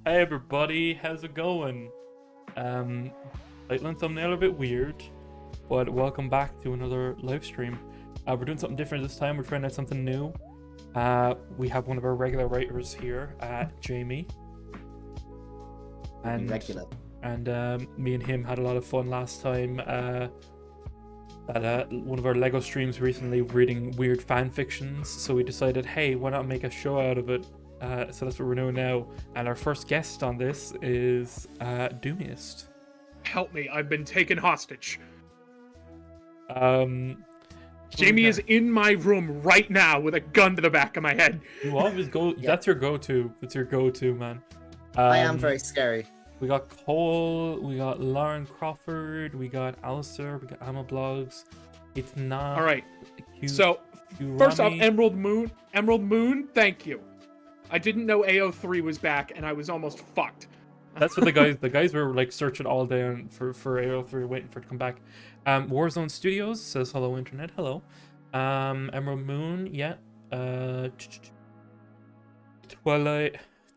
Hey everybody, how's it going? Title and thumbnail are a bit weird, but welcome back to another live stream. We're doing something different this time. We're trying out something new. We have one of our regular writers here, Jamie. And Regular. And me and him had a lot of fun last time at one of our Lego streams recently, reading weird fan fictions. So we decided, hey, why not make a show out of it? So that's what we're doing now. And our first guest on this is Doomiest. Help me, I've been taken hostage. Jamie Jamie is in my room right now with a gun to the back of my head. You always go. Yep. That's your go-to. That's your go-to, man. I am very scary. We got Cole. We got Lauren Crawford. We got Alistair. We got Amma Blogs. It's not. All right. So first off, Rami. Emerald Moon. Thank you. I didn't know AO3 was back, and I was almost fucked. That's what the guys were like searching all day for AO3, waiting for it to come back. Warzone Studios says hello internet, hello. Emerald Moon, yeah.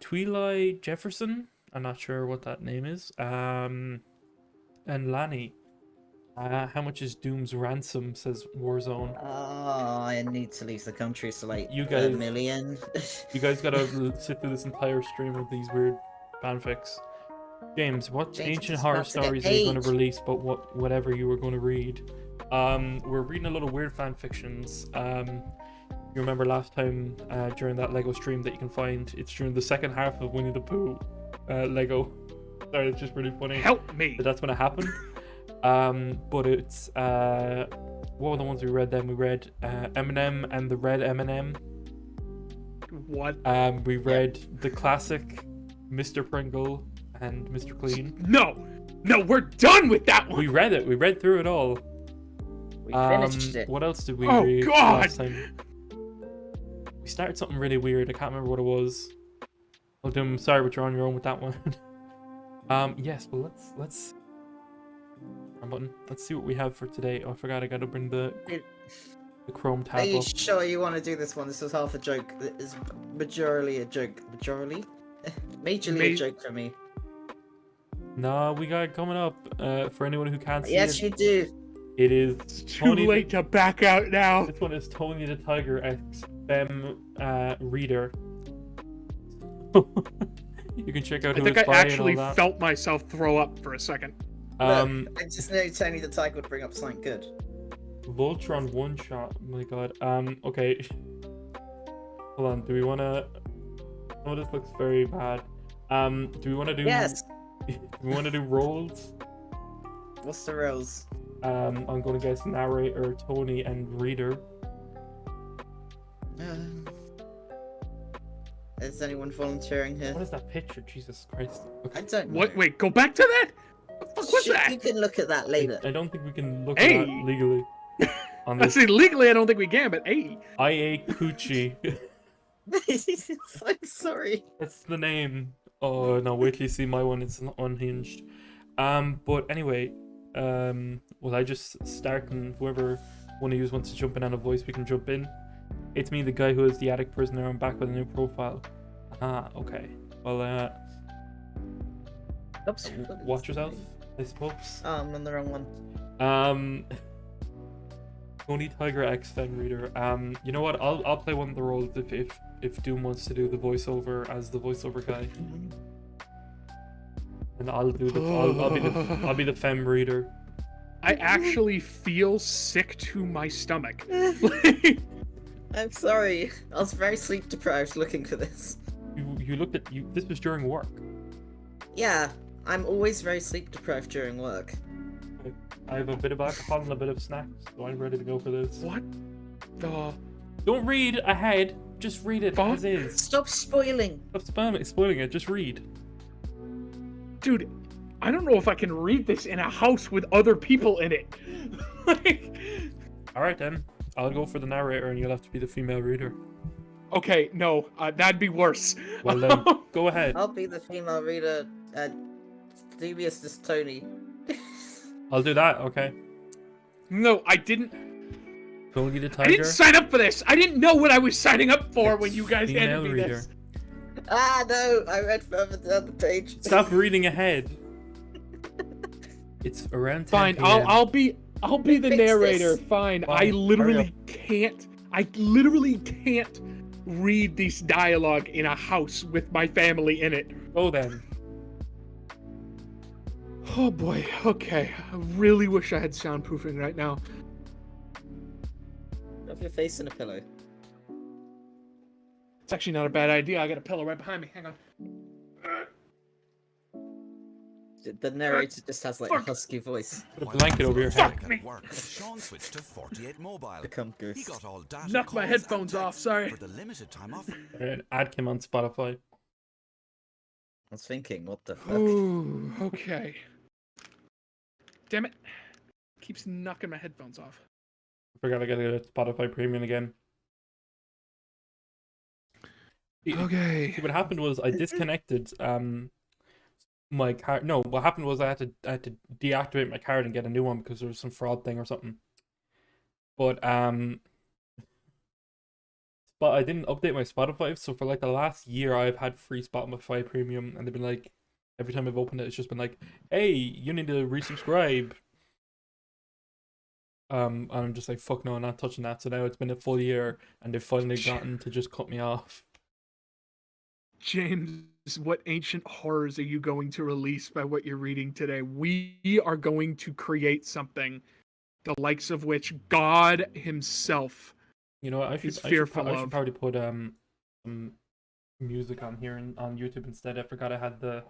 Twilight Jefferson, I'm not sure what that name is. And Lani. How much is Doom's ransom, says Warzone. Oh, I need to leave the country, so like You guys- a million. You guys gotta sit through this entire stream of these weird fanfics. James, what James ancient is horror about to get stories are you going to paid. release? But whatever you were going to read. We're reading a lot of weird fan fictions. You remember last time during that Lego stream that you can find? It's during the second half of Winnie the Pooh Lego. Sorry, it's just really funny. Help me. That's when it happened. But it's what were the ones we read then? We read Eminem and the Red M&M. What? We read the classic Mr. Pringle and Mr. Clean. No, we're done with that one. We read it. We read through it all. We finished it. What else did we Oh, read God! last time? We started something really weird. I can't remember what it was. Well, Doom, sorry, but you're on your own with that one. Yes, well, let's. Wrong button. Let's see what we have for today. Oh, I forgot. I gotta bring the Chrome Are tab you up. sure you want to do this one? This was half a joke. It's majorly a joke. Majorly? Majorly a joke for me. No, we got it coming up. For anyone who can't see Yes, it, you do. it is It's too Tony. late to back out now. This one is Tony the Tiger X Fem Reader. You can check out I who think it's I by actually and all that. felt myself throw up for a second. Um, Look, I just know Tony the Tiger would bring up something good. Voltron one shot. Oh my god. Okay. Hold on. Do we want to? Oh, this looks very bad. Do we want to do? Yes. Do we want to do roles? What's the rules? I'm going to guess narrator, Tony, and reader. Is anyone volunteering here? What is that picture? Jesus Christ. I Okay. don't know. What? Wait, go back to that. What the fuck was Shit, that? You can look at that later. I don't think we can look Hey! at that legally. On I this, see, legally, I don't think we can, but hey. IA Coochie. I'm sorry. That's the name. Oh no! Wait till you see my one. It's unhinged. But anyway, will I just start, and whoever one of you wants to jump in on a voice, we can jump in. It's me, the guy who is the attic prisoner. I'm back with a new profile. Ah, okay. Well, Oops. watch yourself, I suppose. Oh, I'm on the wrong one. Tony Tiger X Fem Reader. You know what? I'll play one of the roles if Doom wants to do the voiceover as the voiceover guy, and I'll be the Fem Reader. I actually feel sick to my stomach. I'm sorry. I was very sleep deprived looking for this. You looked at you. This was during work. Yeah, I'm always very sleep deprived during work. I have a bit of alcohol and a bit of snacks, so I'm ready to go for this. What the? Don't read ahead. Just read it Fuck. as is. Stop spoiling. Stop spoiling it. Just read. Dude, I don't know if I can read this in a house with other people in it. Like, All right then. I'll go for the narrator, and you'll have to be the female reader. okay, no, that'd be worse. Well then, go ahead. I'll be the female reader. Dubious is Tony. I'll do that. Okay. No, I didn't. Tony the I Tiger. didn't sign up for this. I didn't know what I was signing up for when you guys Female handed me reader. this. Ah, no! I read further down the page. Stop reading ahead. It's around 10 Fine, p.m. I'll be the Fix narrator. this. Fine. Fine, I hurry literally can't. I literally can't read this dialogue in a house with my family in it. Go then. Oh boy. Okay. I really wish I had soundproofing right now. Have your face in a pillow. It's actually not a bad idea. I got a pillow right behind me. Hang on. The narrator just has like a husky voice. Put a blanket over your head. Fuck me. Sean switched to 48 mobile. Become He ghost. got all data Knocked my calls headphones and off, texts sorry. For the limited time offer. An ad came on Spotify. I was thinking, what the fuck? Ooh, okay. Damn it. Keeps knocking my headphones off. I forgot I got a Spotify Premium again. Okay. See, what happened was I disconnected my card. No, what happened was I had to deactivate my card and get a new one because there was some fraud thing or something. But I didn't update my Spotify, so for like the last year I've had free Spotify Premium, and they've been like, every time I've opened it, it's just been like, hey, you need to resubscribe. And I'm just like, fuck no, I'm not touching that. So now it's been a full year, and they've finally gotten to just cut me off. James, what ancient horrors are you going to release by what you're reading today? We are going to create something, the likes of which God himself You know what? I is should fearful I should of. probably put some music on here on YouTube instead. I forgot I had the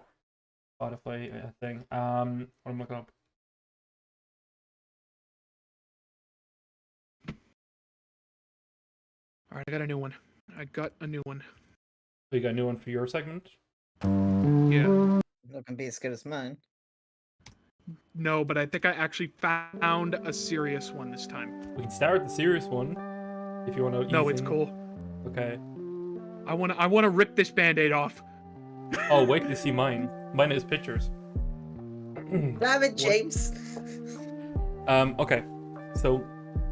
Spotify thing. What am I looking up? All right, I got a new one. Oh, you got a new one for your segment? Yeah. Not gonna be as good as mine. No, but I think I actually found a serious one this time. We can start with the serious one if you want to. No, it's cool. Okay. I wanna rip this band-aid off. Oh, wait till you see mine. Mine is pictures. Damn it, James! Okay. So,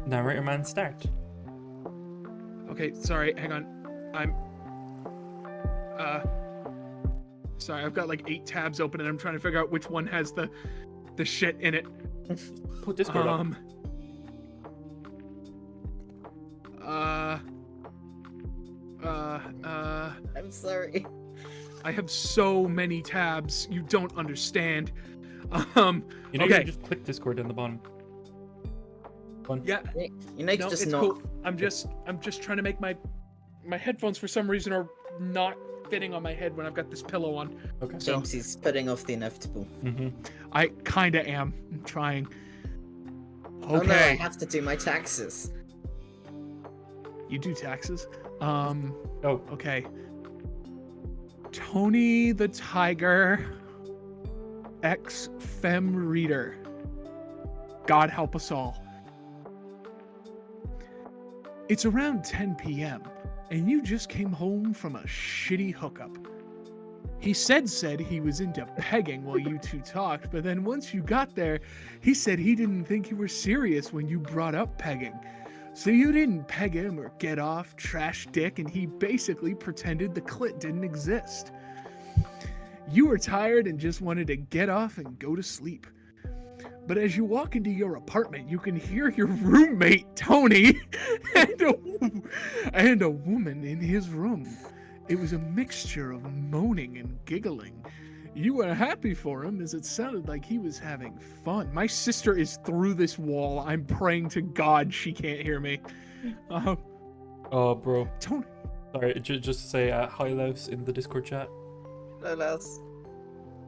narrator man, start. Okay, sorry, hang on. Sorry, I've got like 8 tabs open and I'm trying to figure out which one has the shit in it. Put Discord up. I'm sorry. I have so many tabs, you don't understand. You know, you okay. can just click Discord down the bottom. One. Yeah, You know, you no, just it's not. cool. I'm just trying to make my headphones for some reason are not fitting on my head when I've got this pillow on. Okay. So James is putting off the inevitable. I kinda am. I'm trying. Oh no, I Okay. have to do my taxes. You do taxes? Oh. Okay. Tony the Tiger, ex-fem reader. God help us all. It's around 10 p.m., and you just came home from a shitty hookup. He said he was into pegging while you two talked, but then once you got there, he said he didn't think you were serious when you brought up pegging. So you didn't peg him or get off, trash dick, and he basically pretended the clit didn't exist. You were tired and just wanted to get off and go to sleep. But as you walk into your apartment, you can hear your roommate, Tony, and a woman in his room. It was a mixture of moaning and giggling. You were happy for him as it sounded like he was having fun. My sister is through this wall. I'm praying to God she can't hear me. Oh, bro. Tony. Sorry, just to say hi, Louse, in the Discord chat. No less.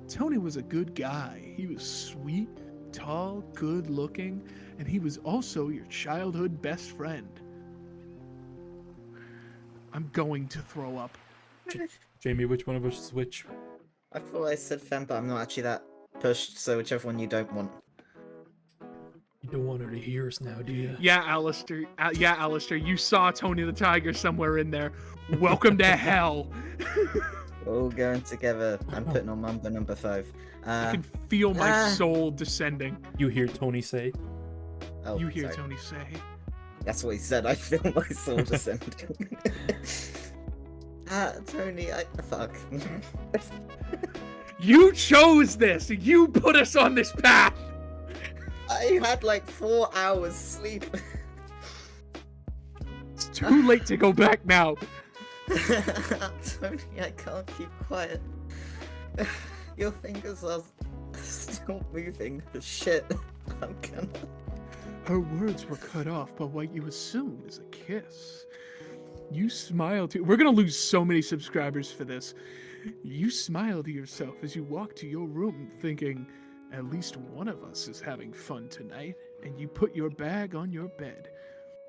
Tony was a good guy. He was sweet, tall, good looking, and he was also your childhood best friend. I'm going to throw up. Jamie, which one of us is which? I thought I said fem, but I'm not actually that pushed, so whichever one you don't want. You don't want her to hear us now, do you? Yeah, Alistair. Alistair, you saw Tony the Tiger somewhere in there. Welcome to hell. We're all going together. I'm putting on Mamba number 5. I can feel my soul descending. You hear Tony say. Oh, You hear sorry. Tony say. That's what he said. I feel my soul descending. Tony, fuck. You chose this. You put us on this path. I had like 4 hours sleep. It's too late to go back now. Tony, I can't keep quiet. Your fingers are still moving. Shit. I'm gonna... Her words were cut off by what you assume is a kiss. You smile to... We're gonna lose so many subscribers for this. You smile to yourself as you walk to your room thinking, at least one of us is having fun tonight, and you put your bag on your bed.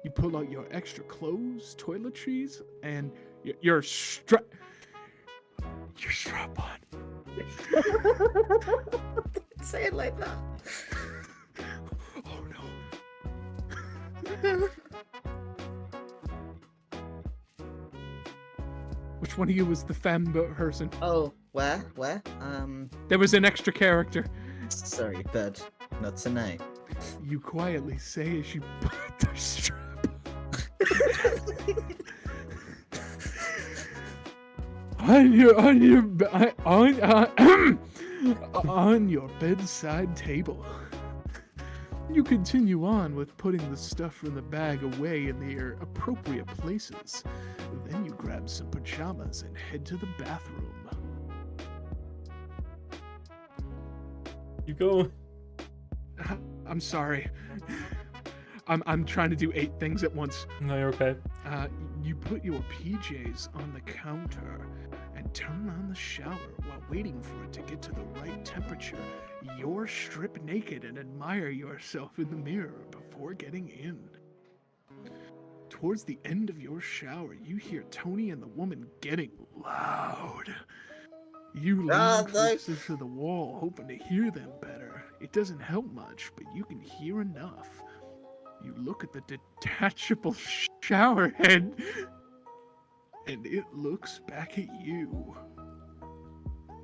You pull out your extra clothes, toiletries, and your strap on. Don't say it like that. Oh no. Which one of you was the femme person? Oh, where? There was an extra character. Sorry, bud. Not tonight. You quietly say as you put the strap on your bedside table. You continue on with putting the stuff from the bag away in their appropriate places. Then you grab some pajamas and head to the bathroom. You go. I'm sorry. I'm trying to do 8 things at once. No, you're okay. You put your PJs on the counter and turn on the shower while waiting for it to get to the right temperature. You're strip naked and admire yourself in the mirror before getting in. Towards the end of your shower, you hear Tony and the woman getting loud. You lean closer to the wall, hoping to hear them better. It doesn't help much, but you can hear enough. You look at the detachable shower head, and it looks back at you.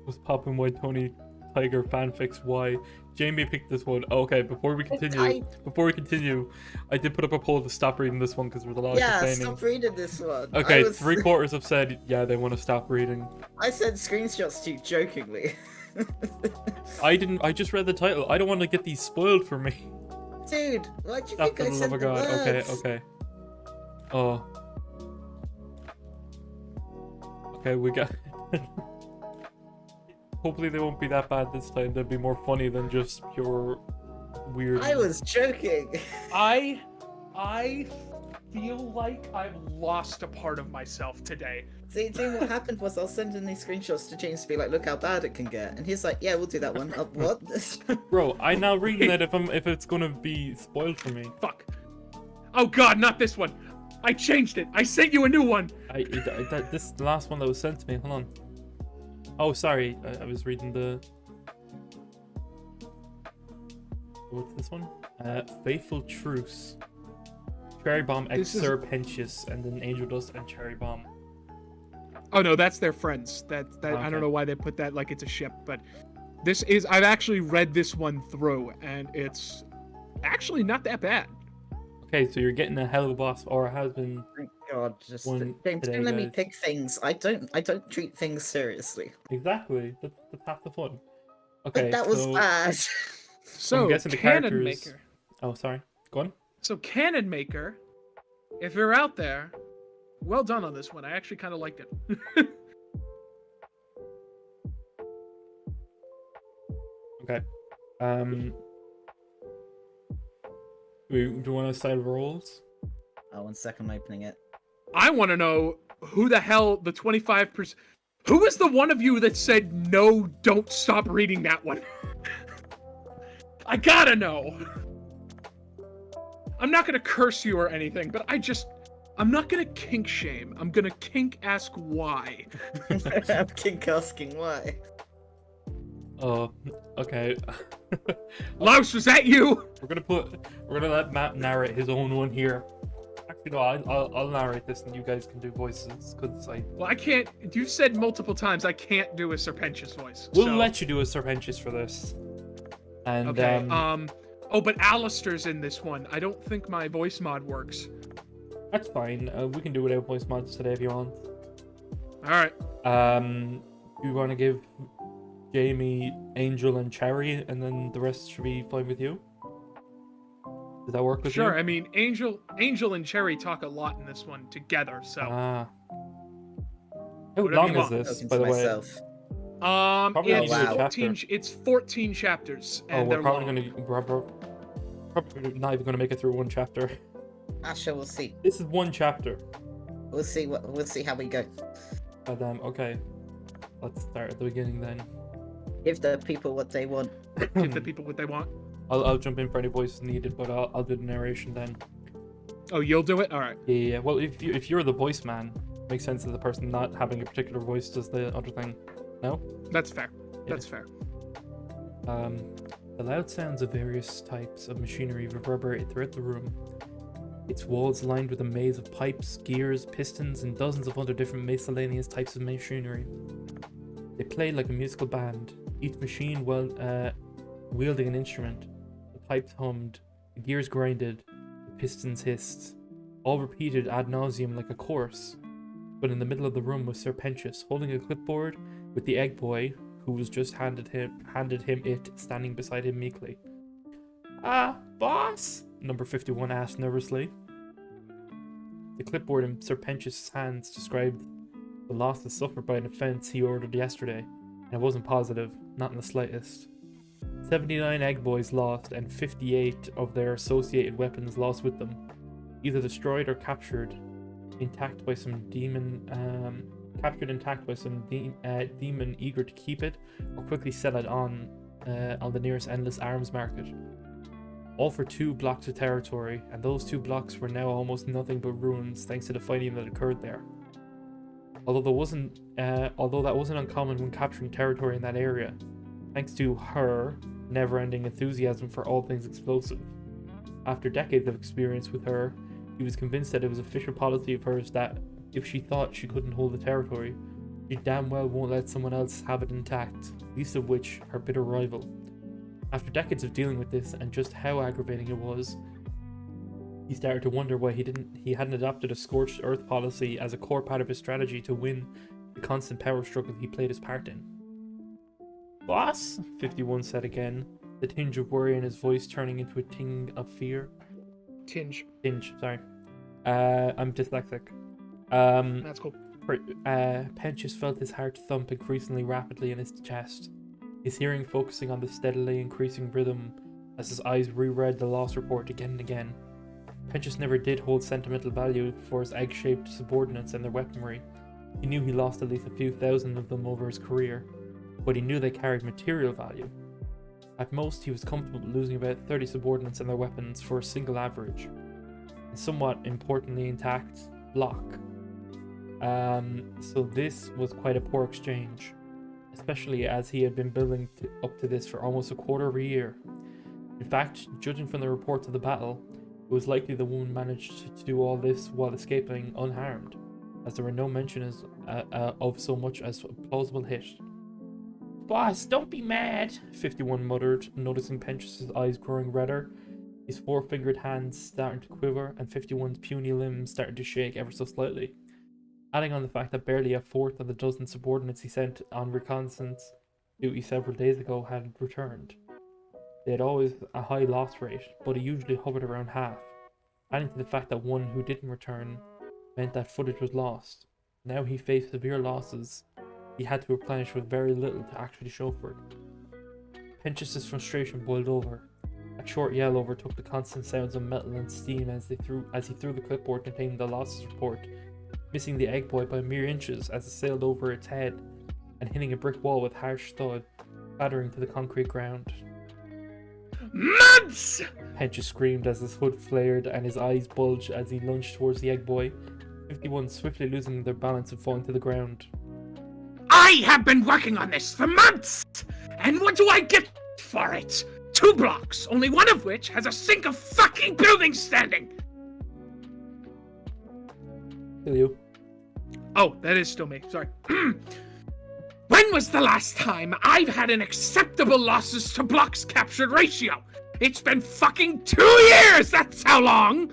Was popping why Tony Tiger fanfics why Jamie picked this one. Okay, before we continue, I did put up a poll to stop reading this one because there was a lot of complaining. Stop reading this one. Okay, 3/4 have said yeah they want to stop reading. I said screenshots to you jokingly. I didn't. I just read the title. I don't want to get these spoiled for me. Dude, why do you That's think I the said love the of God. words? Okay. Oh. Okay, we got. Hopefully they won't be that bad this time. They'll be more funny than just pure weird. I was joking. I feel like I've lost a part of myself today. See, what happened was I was sending these screenshots to James to be like, look how bad it can get. And he's like, yeah, we'll do that one. What? Bro, I'm now reading that if it's gonna be spoiled for me. Fuck. Oh God, not this one. I changed it. I sent you a new one. This is the last one that was sent to me. Hold on. Oh, sorry. I was reading the... What's this one? Faithful Truce. Cherry Bomb X Serpentius, and then Angel Dust and Cherry Bomb. Oh no, that's their friends. That Okay. I don't know why they put that like it's a ship, but this is... I've actually read this one through, and it's actually not that bad. Okay, so you're getting a Helluva or a Hazbin. Thank God, just One James, today, don't let me guys. pick things. I don't treat things seriously. Exactly. That's half the fun. Okay, But that was so bad. So, I'm guessing the Cannon characters... Maker. Oh, sorry. Go on. So, Cannon Maker, if you're out there, well done on this one. I actually kind of liked it. Okay. Do you want to side roles? Oh, 1 second, I'm opening it. I want to know who the hell the 25%... Who was the one of you that said, no, don't stop reading that one? I gotta know. I'm not gonna curse you or anything, but I'm not gonna kink shame. I'm gonna kink ask why. I'm kink asking why. Oh, okay. Louse, was that you? We're gonna let Matt narrate his own one here. Actually, no, I'll narrate this and you guys can do voices because Well, I can't. You've said multiple times I can't do a Serpentious voice. we'll so. let you do a Serpentious for this. And Okay. Oh, but Alistair's in this one. I don't think my voice mod works. that's fine. We can do without voice mods today if you want. All right. You want to give Jamie, Angel, and Cherry, and then the rest should be fine with you? Does that work with you? Sure. I mean, Angel and Cherry talk a lot in this one together. So. How Whatever long you is want. this, Talking by to the way? myself. Probably It's only a 14. It's 14 chapters, Oh, and we're they're probably long. probably not even gonna make it through one chapter. Asha, we'll see. This is one chapter. We'll see how we go. But okay. Let's start at the beginning then. Give the people what they want. Give the people what they want. I'll jump in for any voices needed, but I'll do the narration then. Oh, you'll do it. All right. Yeah. Well, if you're the voice man, it makes sense that the person not having a particular voice does the other thing. No? That's fair. That's fair. The loud sounds of various types of machinery reverberate throughout the room. Its walls lined with a maze of pipes, gears, pistons, and dozens of other different miscellaneous types of machinery. They played like a musical band, each machine wielding an instrument. The pipes hummed, the gears grinded, the pistons hissed, all repeated ad nauseum like a chorus. But in the middle of the room was Sir Pentious, holding a clipboard with the egg boy, who was just handed him it, standing beside him meekly. Boss? Number 51 asked nervously. The clipboard in Sir Pentious' hands described the losses suffered by an offence he ordered yesterday, and it wasn't positive, not in the slightest. 79 egg boys lost, and 58 of their associated weapons lost with them, either destroyed or captured intact by some demon demon eager to keep it, or quickly sell it on the nearest endless arms market. All for 2 blocks of territory, and those 2 blocks were now almost nothing but ruins thanks to the fighting that occurred there. Although that wasn't uncommon when capturing territory in that area, thanks to her never-ending enthusiasm for all things explosive. After decades of experience with her, he was convinced that it was official policy of hers that if she thought she couldn't hold the territory, she damn well won't let someone else have it intact, least of which her bitter rival. After decades of dealing with this and just how aggravating it was, he started to wonder why he hadn't adopted a scorched earth policy as a core part of his strategy to win the constant power struggle he played his part in. Boss? 51 said again, the tinge of worry in his voice turning into a ting of fear. Tinge. Sorry. I'm dyslexic. That's cool. Pentious felt his heart thump increasingly rapidly in his chest, his hearing focusing on the steadily increasing rhythm as his eyes reread the loss report again and again. Pentious never did hold sentimental value for his egg-shaped subordinates and their weaponry. He knew he lost at least a few thousand of them over his career, but he knew they carried material value. At most, he was comfortable losing about 30 subordinates and their weapons for a single average, and somewhat importantly intact block. So this was quite a poor exchange, especially as he had been building up to this for almost a quarter of a year. In fact, judging from the reports of the battle, it was likely the woman managed to do all this while escaping unharmed, as there were no mentions of so much as a plausible hit. Boss, don't be mad, 51 muttered, noticing Pentious' eyes growing redder, his 4-fingered hands starting to quiver, and 51's puny limbs starting to shake ever so slightly. Adding on the fact that barely a fourth of the dozen subordinates he sent on reconnaissance duty several days ago had returned. They had always a high loss rate, but it usually hovered around half. Adding to the fact that one who didn't return meant that footage was lost. Now he faced severe losses he had to replenish with very little to actually show for it. Pentious' frustration boiled over. A short yell overtook the constant sounds of metal and steam as he threw the clipboard containing the losses report, missing the egg boy by mere inches as it sailed over its head and hitting a brick wall with harsh thud, clattering to the concrete ground. Months! Pentious screamed as his hood flared and his eyes bulged as he lunged towards the egg boy, 51 swiftly losing their balance and falling to the ground. I have been working on this for months! And what do I get for it? 2 blocks, only one of which has a sink of fucking buildings standing! Kill you. Oh, that is still me, sorry. When was the last time I've had an acceptable losses to blocks captured ratio? It's been fucking 2 years, that's how long!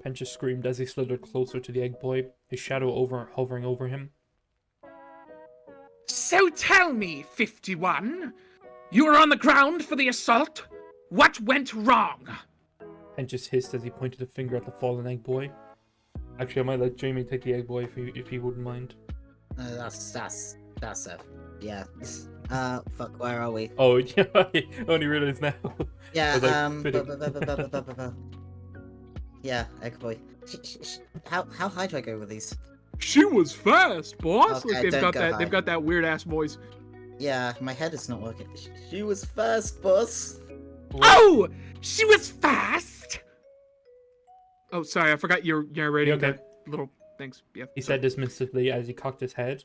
Pentious screamed as he slithered closer to the egg boy, his shadow hovering over him. So tell me, 51, you were on the ground for the assault? What went wrong? Pentious hissed as he pointed a finger at the fallen egg boy. Actually, I might let Jamie take the egg boy if he wouldn't mind. That's Seth. Yeah. Fuck, where are we? Oh, yeah, I only realized now. Yeah, fitting. yeah, egg boy. How high do I go with these? She was fast, boss. Okay, Like don't go high. they've got that weird ass voice. Yeah, my head is not working. She was fast, boss. Oh, she was fast. Oh, sorry, I forgot you're narrating okay? the little things. Yeah. He said dismissively as he cocked his head.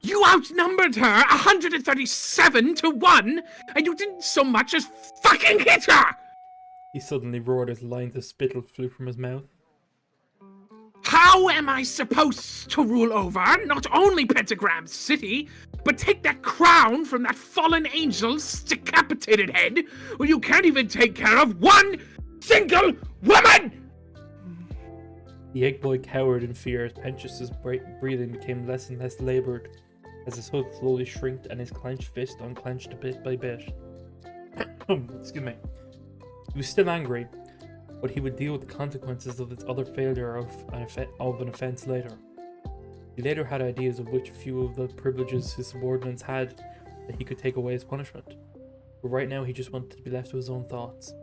You outnumbered her 137 to 1, and you didn't so much as fucking hit her! He suddenly roared as lines of spittle flew from his mouth. How am I supposed to rule over not only Pentagram City, but take that crown from that fallen angel's decapitated head, when you can't even take care of one single woman? The egg boy cowered in fear as Pentious's breathing became less and less laboured, as his hood slowly shrinked and his clenched fist unclenched bit by bit. Excuse me. He was still angry, but he would deal with the consequences of this other failure of an offence later. He later had ideas of which few of the privileges his subordinates had that he could take away as punishment, but right now he just wanted to be left to his own thoughts.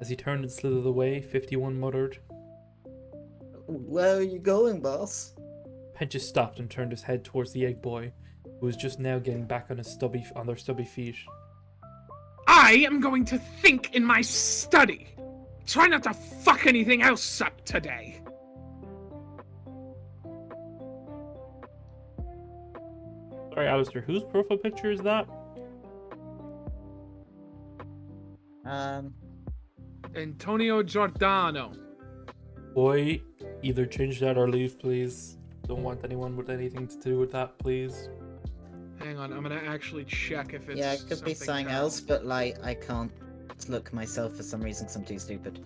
As he turned and slithered away, 51 muttered, Where are you going, boss? Pentious stopped and turned his head towards the egg boy, who was just now getting back on their stubby feet. I am going to think in my study. Try not to fuck anything else up today. Sorry, Alistair, whose profile picture is that? Antonio Giordano. Boy, either change that or leave, please. Don't want anyone with anything to do with that, please. Hang on, I'm gonna actually check if it's. Yeah, it could be something current. else, but like I can't look myself for some reason. 'Cause I'm too stupid.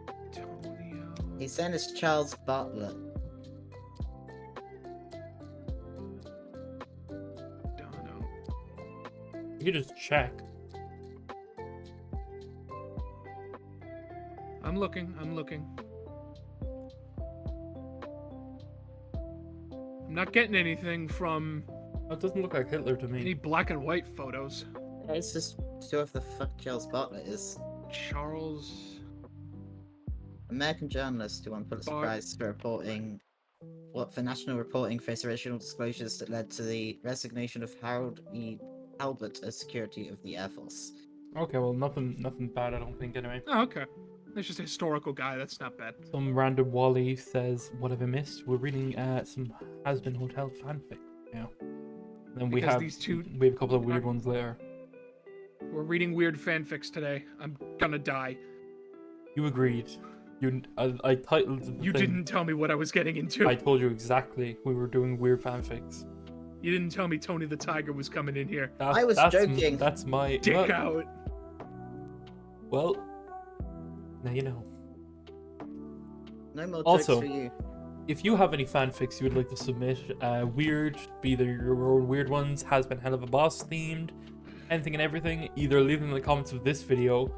Antonio. He's saying it's Charles Bartlett. Giordano. You could just check. I'm looking. I'm not getting anything from That doesn't look like Hitler to any me. black and white photos. It's just whoever the fuck Charles Bartlett is. Charles. American journalist who won Pulitzer Bart- Prize for reporting for national reporting faced original disclosures that led to the resignation of Harold E. Albert as security of the Air Force. Okay, well, nothing bad, I don't think, anyway. Oh, okay. That's just a historical guy. That's not bad. Some random Wally says, what have I missed? We're reading some Hazbin Hotel fanfic now. Then we Because have these two we have a couple of weird are- ones later. We're reading weird fanfics today. I'm gonna die. You agreed. I titled the You thing. didn't tell me what I was getting into. I told you exactly. We were doing weird fanfics. You didn't tell me Tony the Tiger was coming in here. I was joking. That's my Dick well, out. well, now you know. No more Also- jokes for you. If you have any fanfics you would like to submit, weird, be either your own weird ones, has been Helluva boss themed, anything and everything, either leave them in the comments of this video,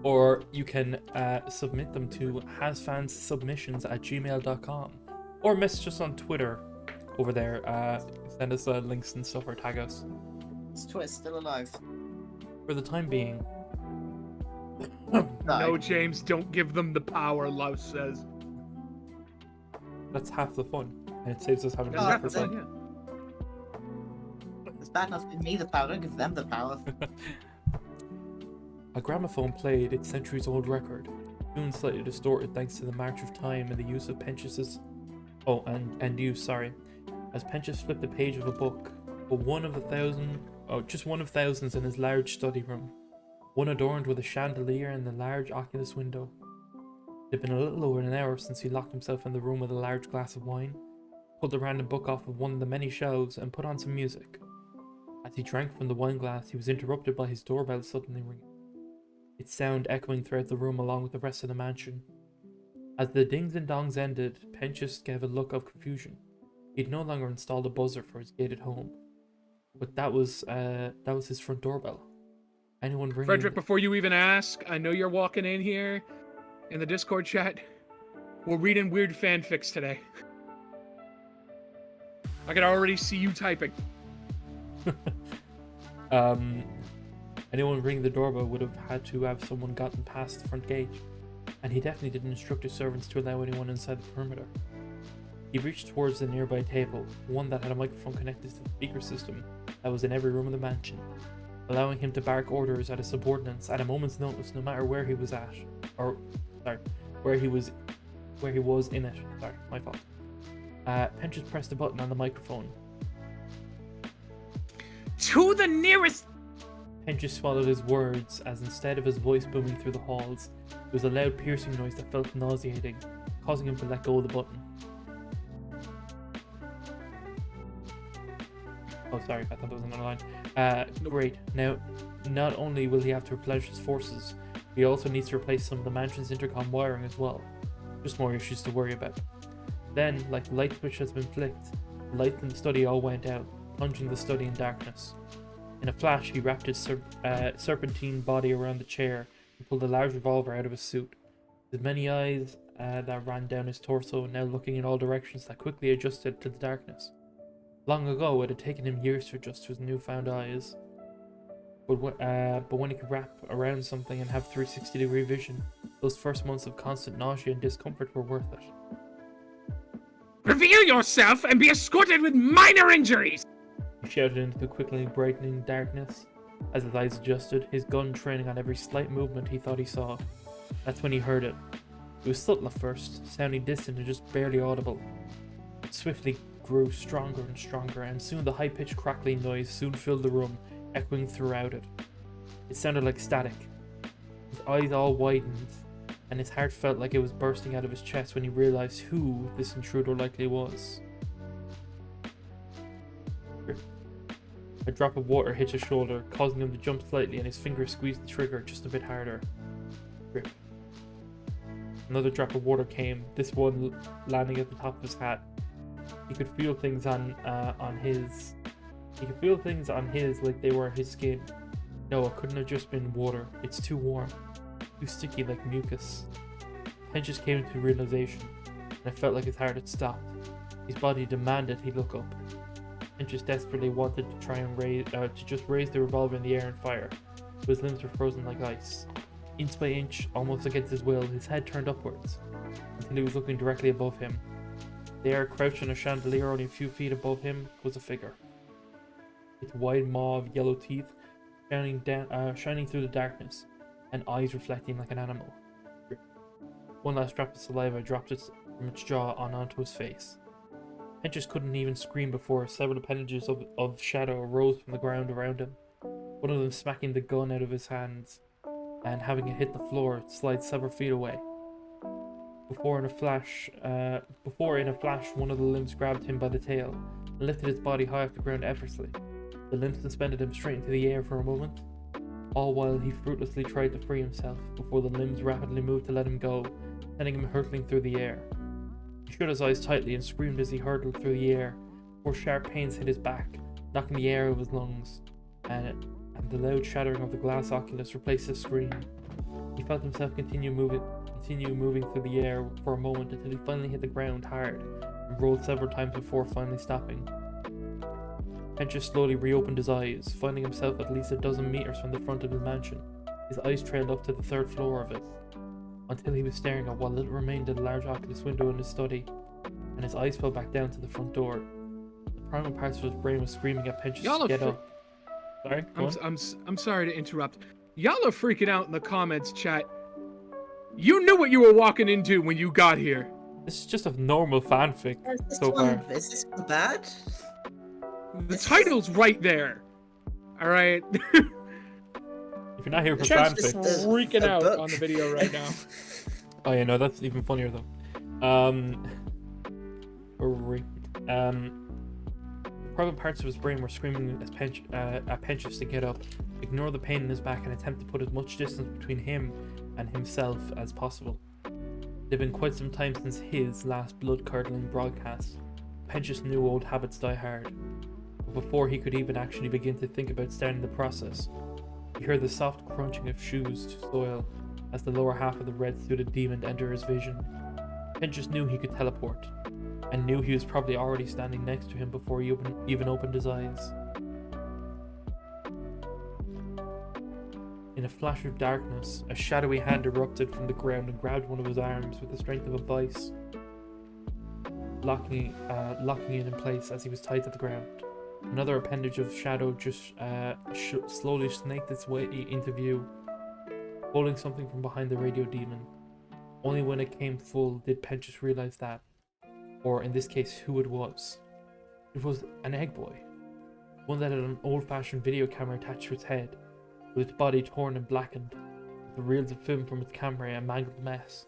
or you can submit them to hazfanssubmissions@gmail.com, or message us on Twitter over there. Send us links and stuff or tag us. Is Twitter still alive? For the time being, No, James, don't give them the power, Louse says. that's half the fun, and it saves us having to That's Oh, look half for the then- fun, yeah. It's bad enough giving me the power, don't give them the power. A gramophone played its centuries-old record, soon slightly distorted thanks to the march of time and the use of Pentius's... Oh, and use, sorry. As Pentius flipped the page of a book, but just one of thousands in his large study room, one adorned with a chandelier and a large oculus window. It had been a little over an hour since he locked himself in the room with a large glass of wine, pulled a random book off of one of the many shelves, and put on some music. As he drank from the wine glass, he was interrupted by his doorbell suddenly ringing. its sound echoing throughout the room along with the rest of the mansion. As the dings and dongs ended, Pentious gave a look of confusion. He'd no longer installed a buzzer for his gated home, but that was his front doorbell. Anyone ringing? Frederick, before you even ask, I know you're walking in here in the Discord chat. We're reading weird fanfics today. I can already see you typing. Anyone ringing the doorbell would have had to have someone gotten past the front gate, and he definitely didn't instruct his servants to allow anyone inside the perimeter. He reached towards the nearby table, one that had a microphone connected to the speaker system that was in every room of the mansion, allowing him to bark orders at his subordinates at a moment's notice, no matter where he was at, where he was in it. Sorry, my fault. Pentious pressed a button on the microphone. To the nearest... Pentious swallowed his words as instead of his voice booming through the halls, it was a loud piercing noise that felt nauseating, causing him to let go of the button. Oh, sorry, I thought there was another line. Great. Now, not only will he have to replenish his forces, he also needs to replace some of the mansion's intercom wiring as well. Just more issues to worry about. Then, like the light switch has been flicked, the lights in the study all went out, plunging the study in darkness. In a flash, he wrapped his serpentine body around the chair and pulled a large revolver out of his suit. His many eyes that ran down his torso, now looking in all directions, that quickly adjusted to the darkness. Long ago, it had taken him years to adjust to his newfound eyes. But when he could wrap around something and have 360-degree vision, those first months of constant nausea and discomfort were worth it. Reveal yourself and be escorted with minor injuries! He shouted into the quickly brightening darkness. As his eyes adjusted, his gun training on every slight movement he thought he saw. That's when he heard it. It was subtle at first, sounding distant and just barely audible. It swiftly grew stronger and stronger, and soon the high-pitched crackling noise soon filled the room, echoing throughout it. It sounded like static. His eyes all widened, and his heart felt like it was bursting out of his chest when he realized who this intruder likely was. A drop of water hit his shoulder, causing him to jump slightly, and his fingers squeezed the trigger just a bit harder. Grip. Another drop of water came, this one landing at the top of his hat. He could feel things on his. He could feel things on his like they were his skin. No, it couldn't have just been water. It's too warm, too sticky like mucus. Pentious came to realization, and it felt like his heart had stopped. His body demanded he look up. Pentious desperately wanted to try and raise the revolver in the air and fire, but his limbs were frozen like ice. Inch by inch, almost against his will, his head turned upwards, until he was looking directly above him. There, crouched on a chandelier only a few feet above him, was a figure. Its wide mauve yellow teeth shining through the darkness, and eyes reflecting like an animal. One last drop of saliva dropped from its jaw onto his face. Pentious couldn't even scream before several appendages of shadow arose from the ground around him, one of them smacking the gun out of his hands, and having it hit the floor, it slid several feet away. Before in a flash, one of the limbs grabbed him by the tail and lifted his body high off the ground effortlessly. The limb suspended him straight into the air for a moment, all while he fruitlessly tried to free himself before the limbs rapidly moved to let him go, sending him hurtling through the air. He shut his eyes tightly and screamed as he hurtled through the air, before sharp pains hit his back, knocking the air out of his lungs, and the loud shattering of the glass oculus replaced his scream. He felt himself continue moving through the air for a moment until he finally hit the ground hard and rolled several times before finally stopping. Pentious slowly reopened his eyes, finding himself at least a dozen meters from the front of his mansion. His eyes trailed up to the third floor of it, until he was staring at what little remained of the large oculus window in his study, and his eyes fell back down to the front door. The primal parts of his brain was screaming at Pentious to get up. Sorry? I'm sorry to interrupt. Y'all are freaking out in the comments, chat. You knew what you were walking into when you got here. This is just a normal fanfic so far. Is this one bad? The title's right there. Alright? If you're not here for Chat's fanfics. just freaking out on the video right now. Oh yeah, no, that's even funnier though. The private parts of his brain were screaming at Pentious to get up. ignore the pain in his back, and attempt to put as much distance between him and himself as possible. It had been quite some time since his last blood-curdling broadcast. Pentious knew old habits die hard. But before he could even actually begin to think about starting the process, he heard the soft crunching of shoes to soil as the lower half of the red-suited demon entered his vision. Pentious knew he could teleport, and knew he was probably already standing next to him before he even opened his eyes. In a flash of darkness, a shadowy hand erupted from the ground and grabbed one of his arms with the strength of a vice, locking it in place as he was tied to the ground. Another appendage of shadow just slowly snaked its way into view, holding something from behind the radio demon. Only when it came full did Pentious realize that, or in this case, who it was. It was an egg boy, one that had an old-fashioned video camera attached to its head, with its body torn and blackened, with the reels of film from its camera a mangled mess.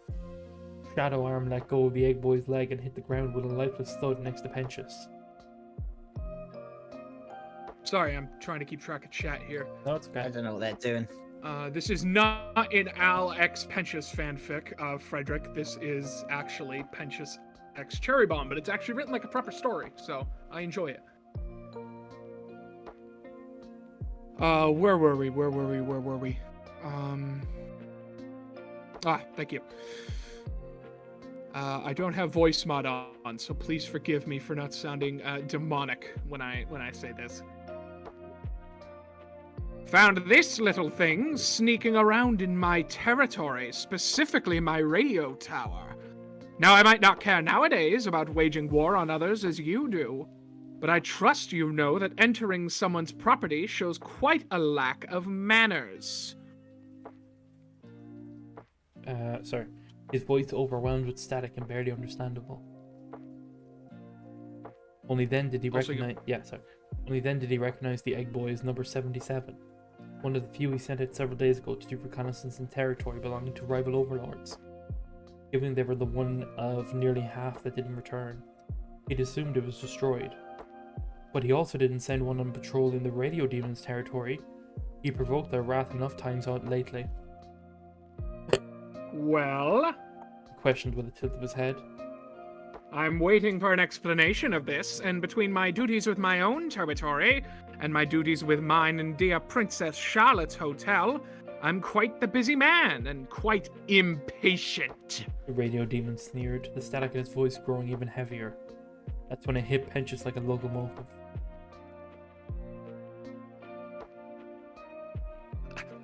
Shadow arm let go of the egg boy's leg and hit the ground with a lifeless thud next to Pentious. Sorry, I'm trying to keep track of chat here. No, it's I okay. don't know what they're doing. This is not an Al X Pentious fanfic of Frederick. This is actually Pentious X Cherry Bomb, but it's actually written like a proper story, so I enjoy it. Where were we? Thank you. I don't have voice mod on, so please forgive me for not sounding demonic when I say this. Found this little thing sneaking around in my territory, specifically my radio tower. Now, I might not care nowadays about waging war on others as you do, but I trust you know that entering someone's property shows quite a lack of manners. Sorry. His voice overwhelmed with static and barely understandable. Only then did he recognize... Only then did he recognize the egg boy as number 77. One of the few he sent out several days ago to do reconnaissance in territory belonging to rival overlords. Given they were the one of nearly half that didn't return, he'd assumed it was destroyed. But he also didn't send one on patrol in the radio demon's territory. He provoked their wrath enough times out lately. Well? He questioned with a tilt of his head. I'm waiting for an explanation of this, and between my duties with my own territory and my duties with mine and dear Princess Charlotte's hotel, I'm quite the busy man and quite impatient. The radio demon sneered, the static in his voice growing even heavier. That's when it hit Pentious like a locomotive.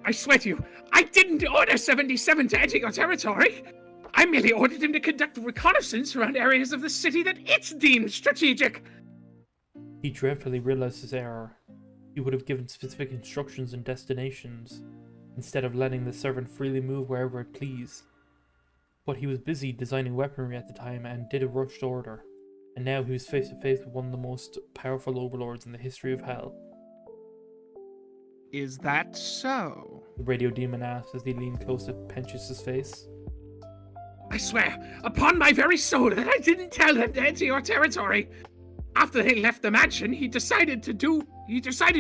I swear to you, I didn't order 77 to enter your territory. I merely ordered him to conduct reconnaissance around areas of the city that it's deemed strategic. He dreadfully realized his error. He would have given specific instructions and destinations, instead of letting the servant freely move wherever it pleased. But he was busy designing weaponry at the time and did a rushed order, and now he was face to face with one of the most powerful overlords in the history of Hell. Is that so? The radio demon asked as he leaned close to Pentious' face. I swear, upon my very soul, that I didn't tell him to enter your territory. After they left the mansion, he decided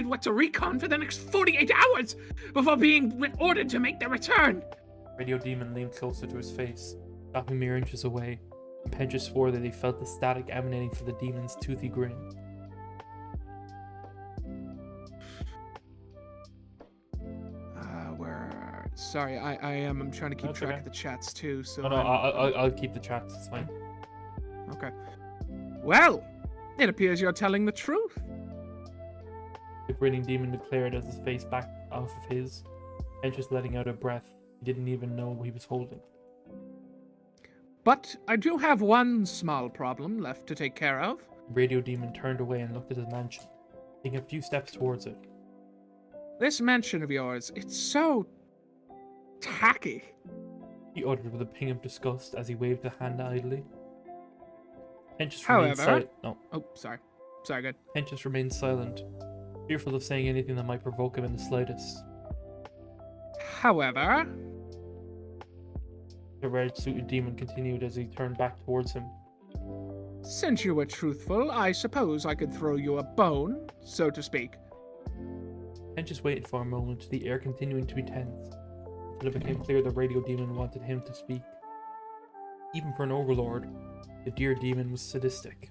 what to recon for the next 48 hours before being ordered to make their return. Radio demon leaned closer to his face, stopping mere inches away, and Pentious swore that he felt the static emanating from the demon's toothy grin. Sorry, I'm trying to keep That's track okay. of the chats too, so... Oh no, I'll keep the chats, it's fine. Okay. Well, it appears you're telling the truth. The grinning demon declared as his face backed off of his, Pentious letting out a breath he didn't even know he was holding. But I do have one small problem left to take care of. The radio demon turned away and looked at his mansion, taking a few steps towards it. This mansion of yours, it's so... tacky. He uttered with a ping of disgust as he waved a hand idly. Pentious However... remained silent. No, Oh, sorry. Sorry, good. Pentious remained silent, fearful of saying anything that might provoke him in the slightest. However... The red-suited demon continued as he turned back towards him. Since you were truthful, I suppose I could throw you a bone, so to speak. Ken just waited for a moment, the air continuing to be tense, until it became clear the radio demon wanted him to speak. Even for an overlord, the dear demon was sadistic.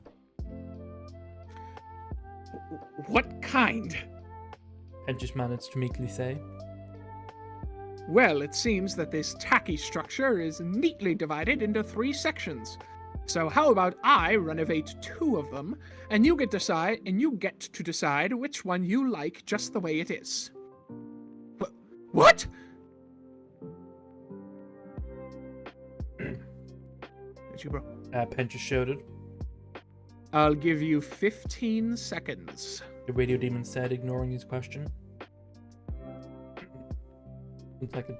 What kind? Ken just managed to meekly say. Well, it seems that this tacky structure is neatly divided into 3 sections. So how about I renovate 2 of them, and you get to decide which one you like just the way it is. What? That's you, bro. Pen just shouted. I'll give you 15 seconds. The radio demon said, ignoring his question. 1 second.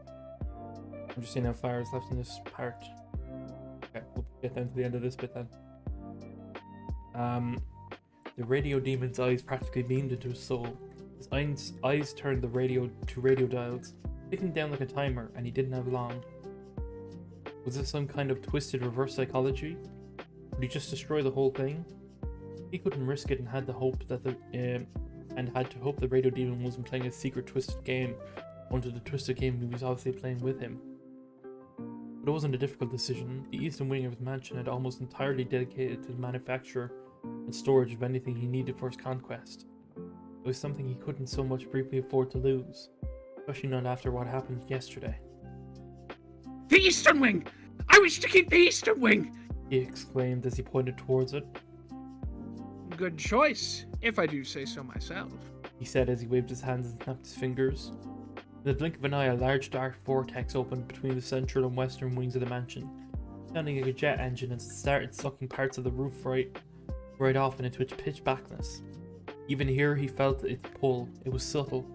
I'm just seeing how far is left in this part. Okay, we'll get down to the end of this bit then. The radio demon's eyes practically beamed into his soul. His eyes turned the radio to radio dials, ticking down like a timer, and he didn't have long. Was this some kind of twisted reverse psychology? Would he just destroy the whole thing? He couldn't risk it and had to hope that the radio demon wasn't playing a secret twisted game under the twisted game he was obviously playing with him. But it wasn't a difficult decision. The eastern wing of his mansion had almost entirely dedicated to the manufacture and storage of anything he needed for his conquest. It was something he couldn't so much briefly afford to lose, especially not after what happened yesterday. The Eastern Wing! I wish to keep the Eastern Wing! He exclaimed as he pointed towards it. Good choice, if I do say so myself. He said as he waved his hands and snapped his fingers. In the blink of an eye, a large dark vortex opened between the central and western wings of the mansion, sounding like a jet engine, and started sucking parts of the roof right off into its pitch blackness. Even here he felt its pull. It was subtle,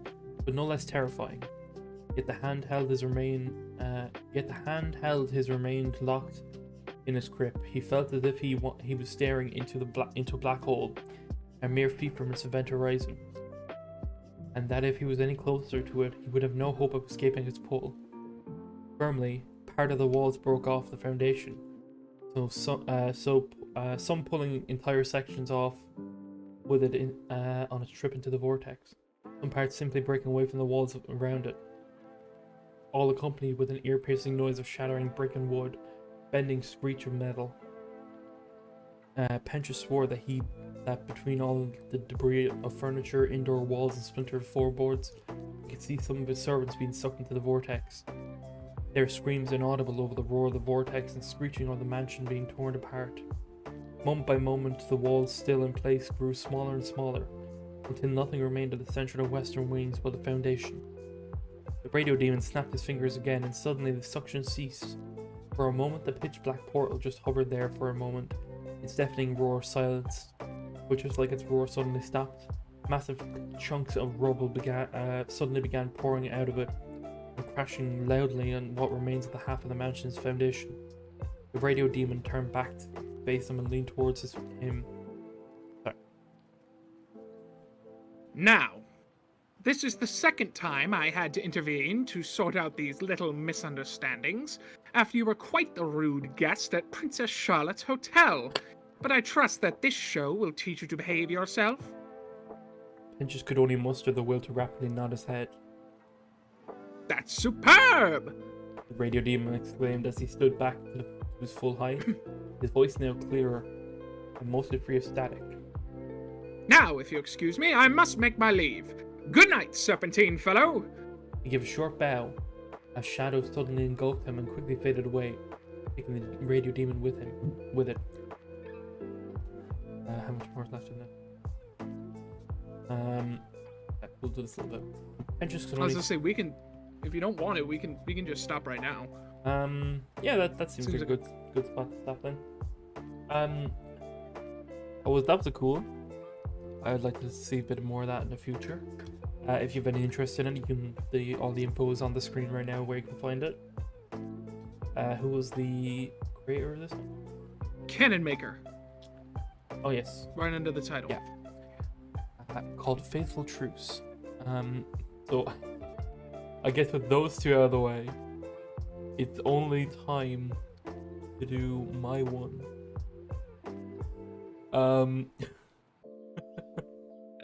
but no less terrifying. Yet the hand held his remained locked in his grip. He felt as if he was staring into a black hole, a mere feet from its event horizon, and that if he was any closer to it, he would have no hope of escaping its pull. Firmly, part of the walls broke off the foundation, some pulling entire sections off with it on its trip into the vortex, some parts simply breaking away from the walls around it, all accompanied with an ear-piercing noise of shattering brick and wood, bending screech of metal. Pencha swore that between all the debris of furniture, indoor walls, and splintered floorboards, he could see some of his servants being sucked into the vortex. Their screams inaudible over the roar of the vortex and screeching of the mansion being torn apart. Moment by moment, the walls still in place grew smaller and smaller, until nothing remained of the central and western wings but the foundation. The radio demon snapped his fingers again, and suddenly the suction ceased. For a moment, the pitch-black portal just hovered there for a moment, its deafening roar silenced, but just like its roar suddenly stopped, massive chunks of rubble suddenly began pouring out of it, and crashing loudly on what remains of the half of the mansion's foundation. The radio demon turned back to face him and leaned towards him. Sorry. Now, this is the second time I had to intervene to sort out these little misunderstandings, after you were quite the rude guest at Princess Charlotte's hotel. But I trust that this show will teach you to behave yourself. Pinchas could only muster the will to rapidly nod his head. That's superb! The radio demon exclaimed as he stood back to his full height, his voice now clearer and mostly free of static. Now, if you excuse me, I must make my leave. Good night, serpentine fellow! He gave a short bow. A shadow suddenly engulfed him and quickly faded away, taking the radio demon with it. How much more is left in it? We'll do this a little bit. Pinchas could I was only... gonna say, we can, if you don't want it, we can just stop right now. Yeah, that seems like a good spot to stop then. That was a cool. I would like to see a bit more of that in the future. If you have any interest in it, all the info is on the screen right now where you can find it. Who was the creator of this one? Cannon Maker. Oh yes. Right under the title. Yeah. Called Faithful Truce. So I guess with those two out of the way, it's only time to do my one. I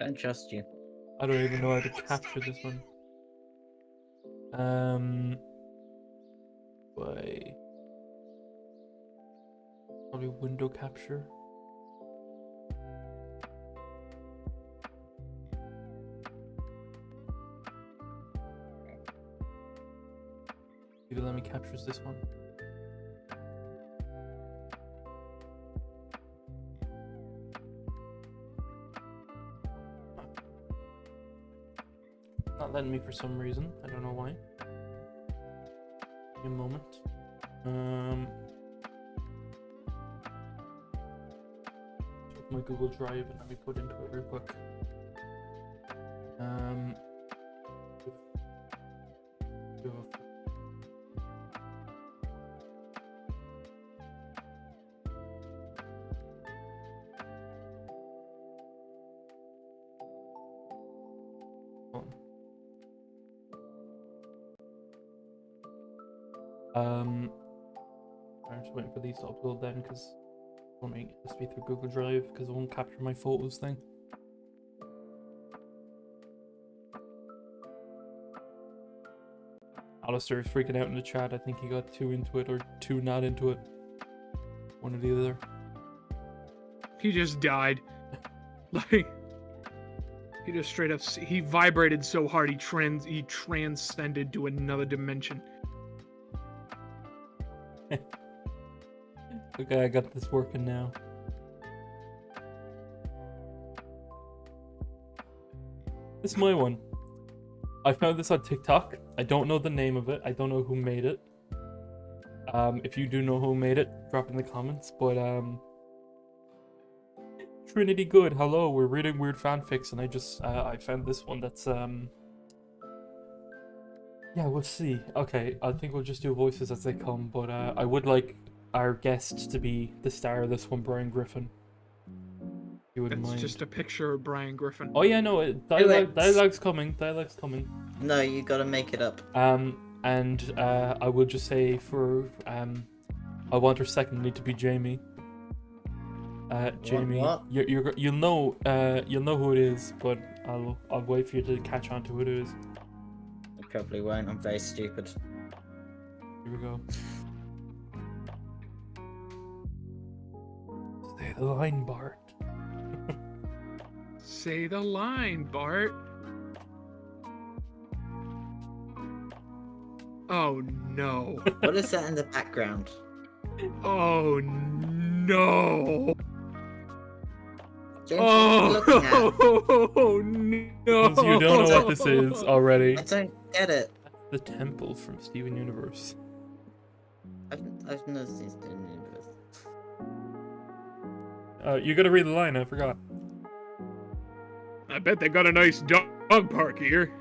don't trust you. I don't even know how to capture this one. By probably window capture. Maybe let me capture this one. Not letting me for some reason. I don't know why. Give me a moment. Check my Google Drive and let me put into it real quick. I'm just waiting for these to upload then because I want to get this to be through Google Drive because it won't capture my photos thing. Alistair is freaking out in the chat. I think he got too into it or too not into it. One or the other. He just died. Like, he just straight up, he vibrated so hard he transcended to another dimension. Okay, I got this working now. This is my one. I found this on TikTok. I don't know the name of it. I don't know who made it. If you do know who made it, drop in the comments. But Trinity Good, hello. We're reading weird fanfics, and I found this one that's yeah, we'll see. Okay, I think we'll just do voices as they come. But I would like our guest to be the star of this one, Brian Griffin. You wouldn't mind. It's just a picture of Brian Griffin. Oh yeah, no, dialogue's coming. Dialogue's coming. No, you gotta make it up. And I will just say for I want her secondly to be Jamie. Jamie, What? you'll know who it is, but I'll wait for you to catch on to who it is. I probably won't. I'm very stupid. Here we go. Say the line, Bart. Say the line, Bart. Oh no. What is that in the background? Oh no. James, what are you looking at? Oh no. Because you don't know what this is already. I don't get it. The temple from Steven Universe. I've noticed these things. You gotta read the line, I forgot. I bet they got a nice dog park here.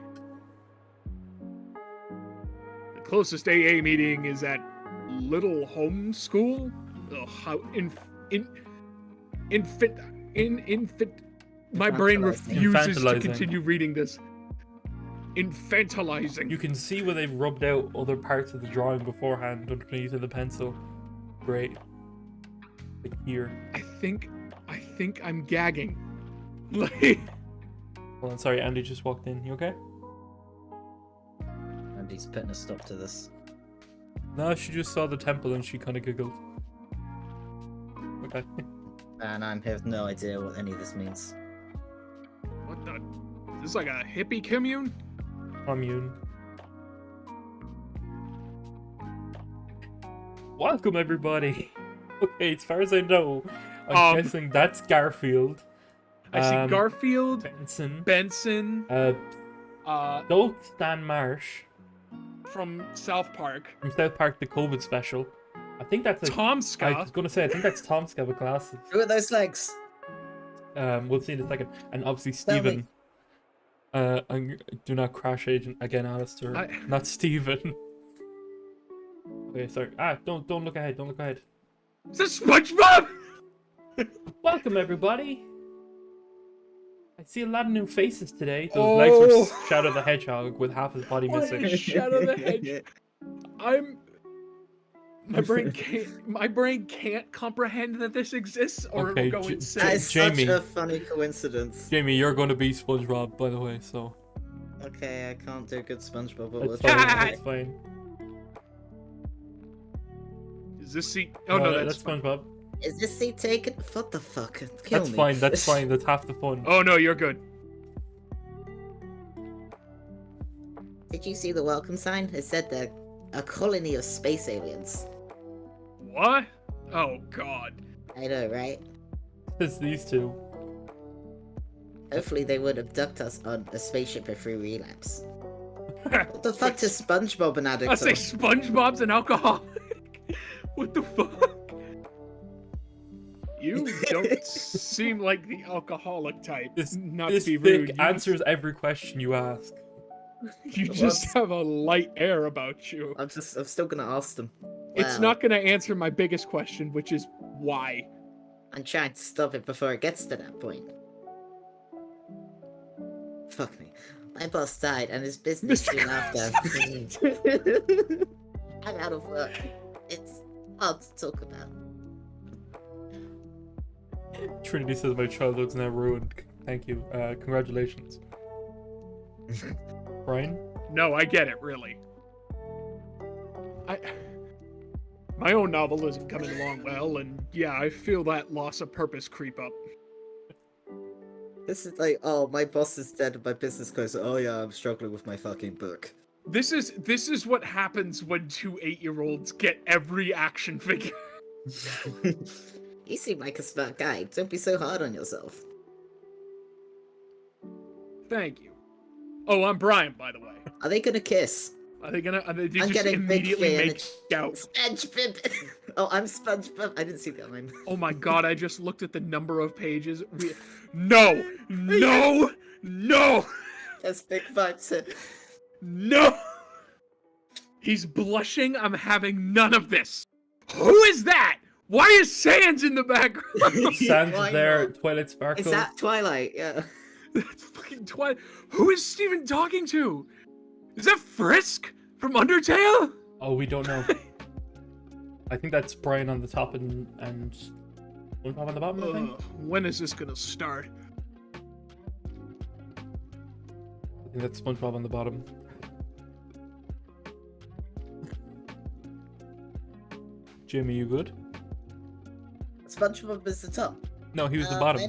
The closest AA meeting is at Little Home School. Ugh, how my brain refuses to Infantilizing. continue reading this. Infantilizing. You can see where they've rubbed out other parts of the drawing beforehand underneath of the pencil. Great. Like here. I think I'm gagging. Like, Hold on, sorry, Andy just walked in. You okay? Andy's putting a stop to this. No, she just saw the temple and she kind of giggled. Okay. And I have no idea what any of this means. what the? Is this like a hippie commune? Commune. Welcome, everybody. Okay, as far as I know, I'm guessing that's Garfield. I see Garfield, Benson. Don't Stan Marsh. from South Park. From South Park, the COVID special. I think that's I Tomska. was gonna say, I think that's Tomska with glasses. Look at those legs. We'll see in a second. And obviously Tell me. Steven. Do not crash agent again, Alistair. Not Steven. Okay, sorry. Don't look ahead. Don't look ahead. Is this SpongeBob? Welcome, everybody. I see a lot of new faces today. Those legs were Shadow the Hedgehog with half his body missing. Shadow the Hedgehog. My brain can't comprehend that this exists, or Okay, it'll go J- insane. That is Jamie. such a funny coincidence. Jamie, you're going to be SpongeBob, by the way, so Okay, I can't do a good SpongeBob, but that's we'll fine. try. That's fine. Is this seat? Oh no, that's fine. SpongeBob. Is this seat taken? What the fuck? Kill That's me. fine. That's fine. That's half the fun. Oh no, you're good. Did you see the welcome sign? It said they're a colony of space aliens. What? Oh god. I know, right? It's these two. Hopefully they would abduct us on a spaceship if we relapse. What the fuck does SpongeBob an addict I say on? SpongeBob's an alcoholic. What the fuck? You don't seem like the alcoholic type. This Not this to be rude. Vic You, answers every question you ask. you just have a light air about you. I'm still gonna ask them. It's Wow. not gonna answer my biggest question, which is why. I'm trying to stop it before it gets to that point. Fuck me. My boss died and his business Mr. soon after. I'm out of work. It's hard to talk about. Trinity says my childhood's now ruined. Thank you. Congratulations. Brian? No, I get it, really. My own novel isn't coming along well, and yeah, I feel that loss of purpose creep up. This is like, oh, my boss is dead and my business closed. Oh yeah, I'm struggling with my fucking book. This is what happens when two 8-year-olds get every action figure. You seem like a smart guy. Don't be so hard on yourself. Thank you. Oh, I'm Brian, by the way. Are they gonna kiss? Are they I'm just getting big immediately fan. make out? SpongeBob. Oh, I'm SpongeBob. I didn't see that line. Oh my god, I just looked at the number of pages. No! No! No! That's big vibes. No! He's blushing. I'm having none of this. Who is that? Why is Sans in the background? Sans Why is there. not? Twilight Sparkle. Is that Twilight? Yeah. That's fucking Twilight. Who is Steven talking to? Is that Frisk from Undertale? Oh, we don't know. I think that's Brian on the top and SpongeBob on the bottom, I think. When is this gonna start? I think that's SpongeBob on the bottom. Jimmy, you good? SpongeBob is the top. No, he was the bottom.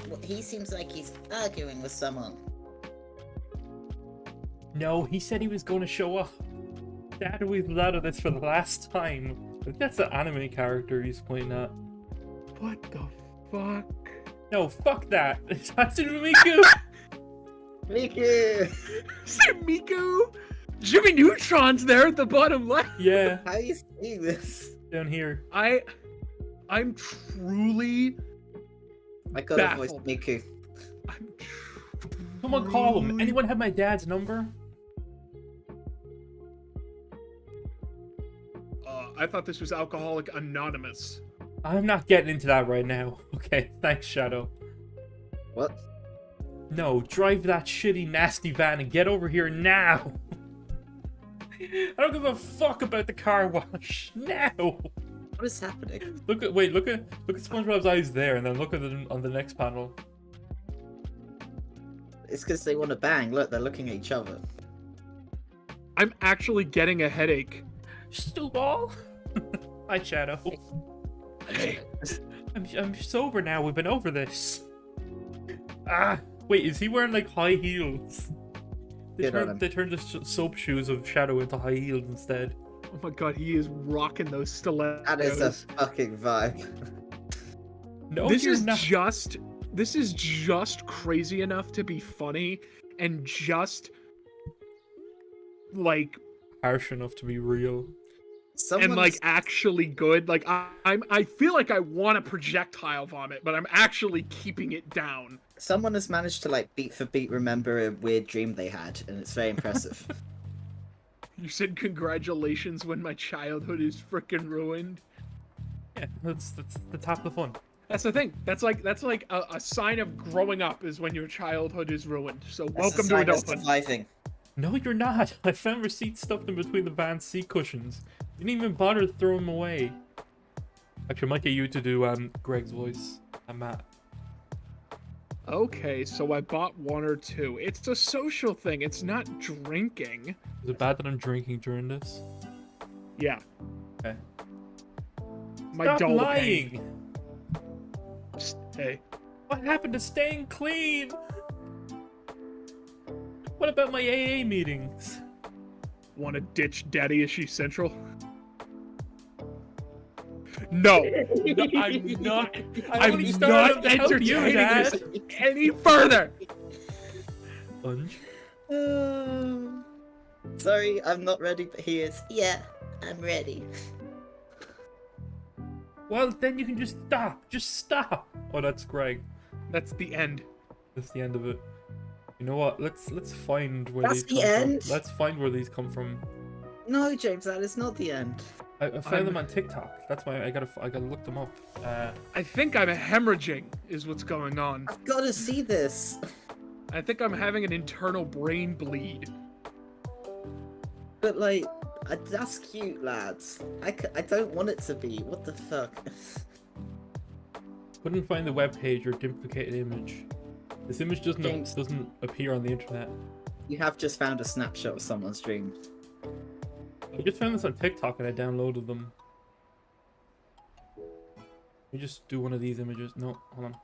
Well, he seems like he's arguing with someone. No, he said he was going to show up. Dad, we've out of this for the last time. I think that's the anime character he's pointing at. What the fuck? No, fuck that. It's Hatsune Miku. Mickey! Is it Miku? Jimmy Neutron's there at the bottom left. Yeah, How are you seeing this? down here. I'm truly. I got a voice Baffled. Miku. I'm Someone call him. truly- Anyone have my dad's number? I thought this was Alcoholic Anonymous. I'm not getting into that right now. Okay, thanks, Shadow. What? No, drive that shitty, nasty van and get over here now. I don't give a fuck about the car wash. Now. What is happening? Look at SpongeBob's eyes there, and then look at them on the next panel. It's because they want to bang. Look, they're looking at each other. I'm actually getting a headache. Stewball. Hi, Shadow. Hey. I'm sober now. We've been over this. Ah, wait, is he wearing like high heels? Good on him. They turned the soap shoes of Shadow into high heels instead. Oh my god, he is rocking those stilettos. That is a fucking vibe. No, This you're is not. just crazy enough to be funny and just like Harsh enough to be real. Someone and like actually good. Like I feel like I want to projectile vomit, but I'm actually keeping it down. someone has managed to like beat for beat remember a weird dream they had, and it's very impressive. You said congratulations when my childhood is freaking ruined. Yeah, that's the top of the fun. That's the thing. That's like a sign of growing up is when your childhood is ruined. So That's welcome a to sign of adulthood. surviving. No, you're not. I found receipts stuffed in between the van's seat cushions. You didn't even bother to throw them away. Actually, I might get you to do Greg's voice and Matt. Okay, so I bought 1 or 2. It's a social thing. It's not drinking. Is it bad that I'm drinking during this? Yeah. Okay. My Stop dull lying! pain. Hey. What happened to staying clean? What about my AA meetings? Want to ditch Daddy Issue Central? No. No, I'm not. I I'm only started not to help you, entertaining Dad. this any further. Sponge. Sorry, I'm not ready, but he is. Yeah, I'm ready. Well, then you can just stop. Just stop. Oh, that's Greg. That's the end. That's the end of it. You know what? Let's find where That's these the come end? from. Let's find where these come from. No, James, that is not the end. I found them on TikTok. That's why I gotta look them up. I think I'm hemorrhaging is what's going on. I've got to see this. I think I'm having an internal brain bleed. But like, that's cute, lads. I don't want it to be. What the fuck? Couldn't find the web page or duplicated image. This image James. doesn't appear on the internet. You have just found a snapshot of someone's dream. I just found this on TikTok and I downloaded them. Let me just do one of these images. No, hold on.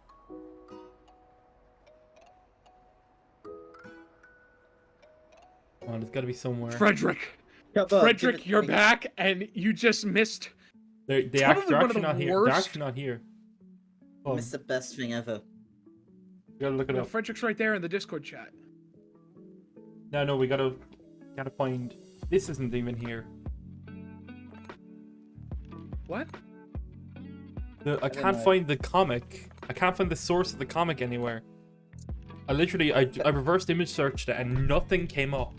Come on, it's gotta be somewhere. Frederick. Come on, give Frederick, it you're to me. back, and you just missed. They're Probably actually, one of the not here. They're worst- actually not here. You Hold on. missed the best thing ever. We gotta look it No, up. Frederick's right there in the Discord chat. No, we gotta find. This isn't even here. What? I can't know. find the comic. I can't find the source of the comic anywhere. I reversed image searched it and nothing came up.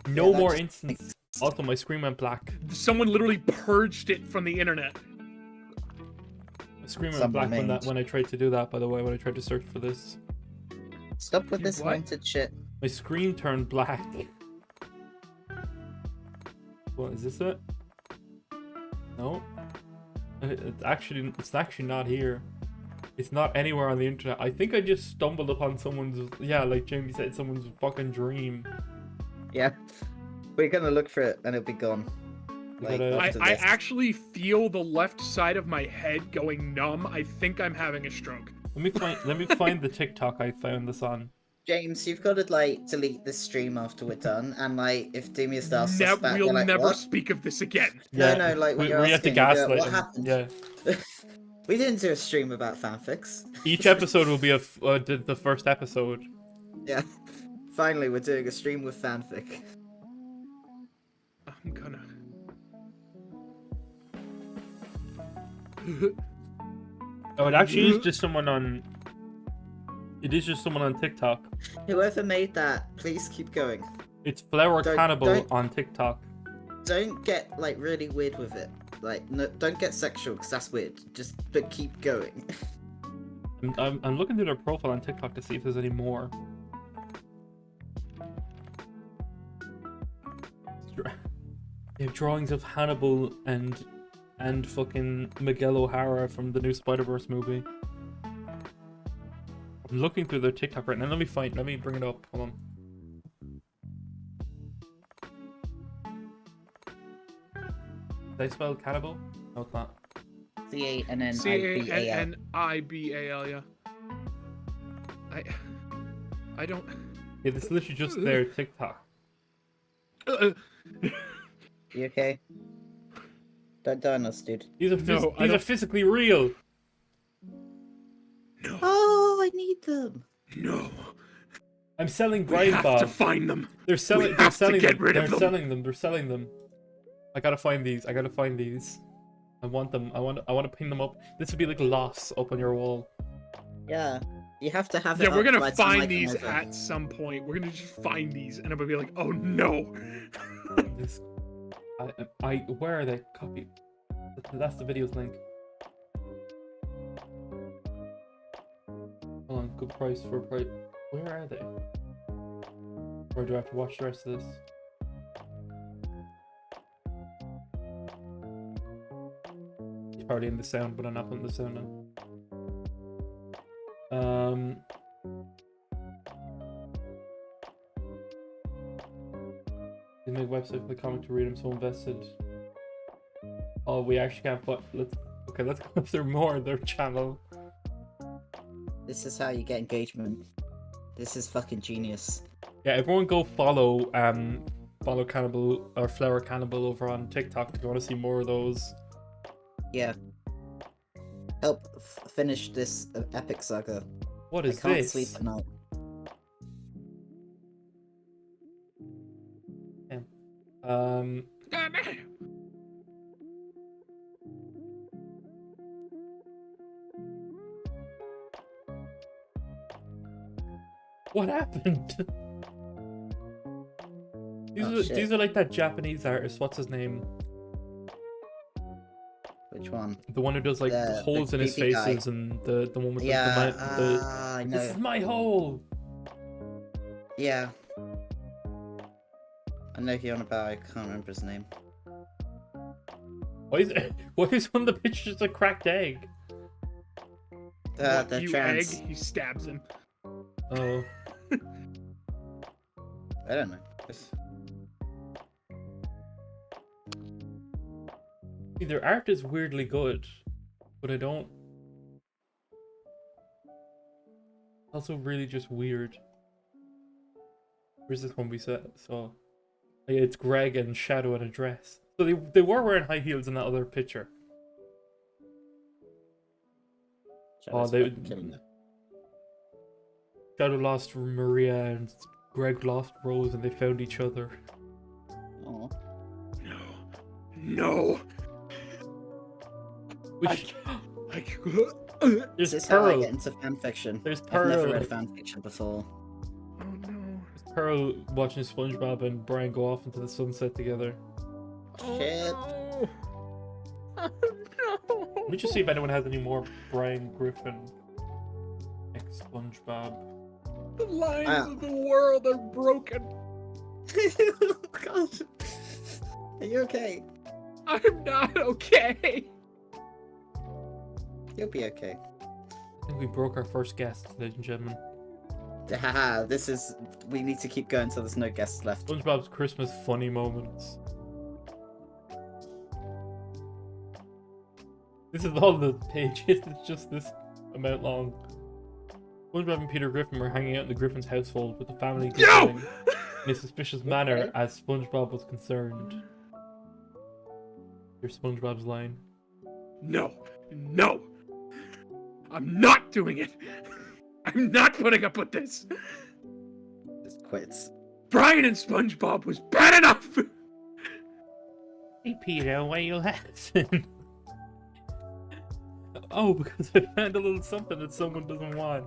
No that more just instance. Also, my screen went black. Someone literally purged it from the internet. My screen went Someone black named. when I tried to do that. By the way, when I tried to search for this, Stop with You this what? haunted shit. my screen turned black. What is this? It? No. It's actually not here. It's not anywhere on the internet. I think I just stumbled upon someone's, like Jamie said, someone's fucking dream. Yeah. We're gonna look for it and it'll be gone. We Like, gotta- after I this. actually feel the left side of my head going numb. I think I'm having a stroke. Let me find the TikTok I found this on. James, you've got to like delete this stream after we're done, and like if Demia starts suspect, We'll we're like, never what? speak of this again. No, like when we you're have to asking, you go, gaslight what them. happened? Yeah. We didn't do a stream about fanfics. Each episode will be the first episode. Yeah. Finally, we're doing a stream with fanfic. I'm gonna. Oh, it actually is just someone on. It is just someone on TikTok. Whoever made that, please keep going. It's Flower Don't- Cannibal don't- on TikTok. Don't get like really weird with it. Like, no, don't get sexual because that's weird. But keep going. I'm looking through their profile on TikTok to see if there's any more. They have drawings of Hannibal and fucking Miguel O'Hara from the new Spider-Verse movie. I'm looking through their TikTok right now. Let me bring it up. Hold on. Did I spell cannibal? No, it's not. CANNIBAL. CANNIBAL, yeah. I don't. Yeah, this is literally just their TikTok. You okay? Don't die on us, dude. These are No, I these are don't- physically real. No, Oh, I need them. no. I'm selling We Brian have Bob. to find them. They're selling. We They're have to selling get them. rid They're of them. selling them. They're selling them. I gotta find these. I gotta find these. I want them. I want to pin them up. This would be like loss up on your wall. Yeah. You have to have it Yeah, we're up gonna by the time I find come these over. at some point. We're gonna just find these, and I'm gonna be like, oh no. This. Where are they? Copy. That's the video's link. Hold on. Good price for a price. Where are they? Or do I have to watch the rest of this? probably in the sound, but I'm not putting the sound on. They make a website for the comic to read. I'm so invested. Oh, we actually can't put. Let's go through more of their channel. This is how you get engagement. This is fucking genius. Yeah, everyone go follow Cannibal or Flower Cannibal over on TikTok if you want to see more of those. Yeah. Help finish this epic saga. What I is can't this? sleep at night. What happened? These are like that Japanese artist. What's his name? Which one? The one who does like The holes in his creepy faces guy. and the one with Yeah, the I know. this is my hole. Yeah. I know who you're on about, I can't remember his name. Why is one of the pictures a cracked egg? The you trans. egg, he stabs him. Oh. I don't know. See, their art is weirdly good, but I don't. Also, really just weird. Where's this one we saw? Oh, yeah, it's Greg and Shadow in a dress. So they were wearing high heels in that other picture. Shadow's they- fucking killing it. Shadow lost Maria and Greg lost Rose, and they found each other. Aw. No. Which Oh there's This is how I Pearl. get into fanfiction. There's I've never Pearl. read fanfiction before. no. Pearl watching SpongeBob and Brian go off into the sunset together. Shit. Oh, no. Let me just see if anyone has any more Brian Griffin ex SpongeBob. The lines Ah. of the world are broken. God. Are you okay? I'm not okay. You'll be okay. I think we broke our first guest, ladies and gentlemen. Haha, this is. We need to keep going until there's no guests left. SpongeBob's Christmas funny moments. This is all the pages, it's just this amount long. SpongeBob and Peter Griffin were hanging out in the Griffin's household with the family giggling in a suspicious manner as SpongeBob was concerned. Here's SpongeBob's line. No. I'm not doing it. I'm not putting up with this. Just quits. Brian and SpongeBob was bad enough. Hey Peter, why are you laughing? Oh, because I found a little something that someone doesn't want.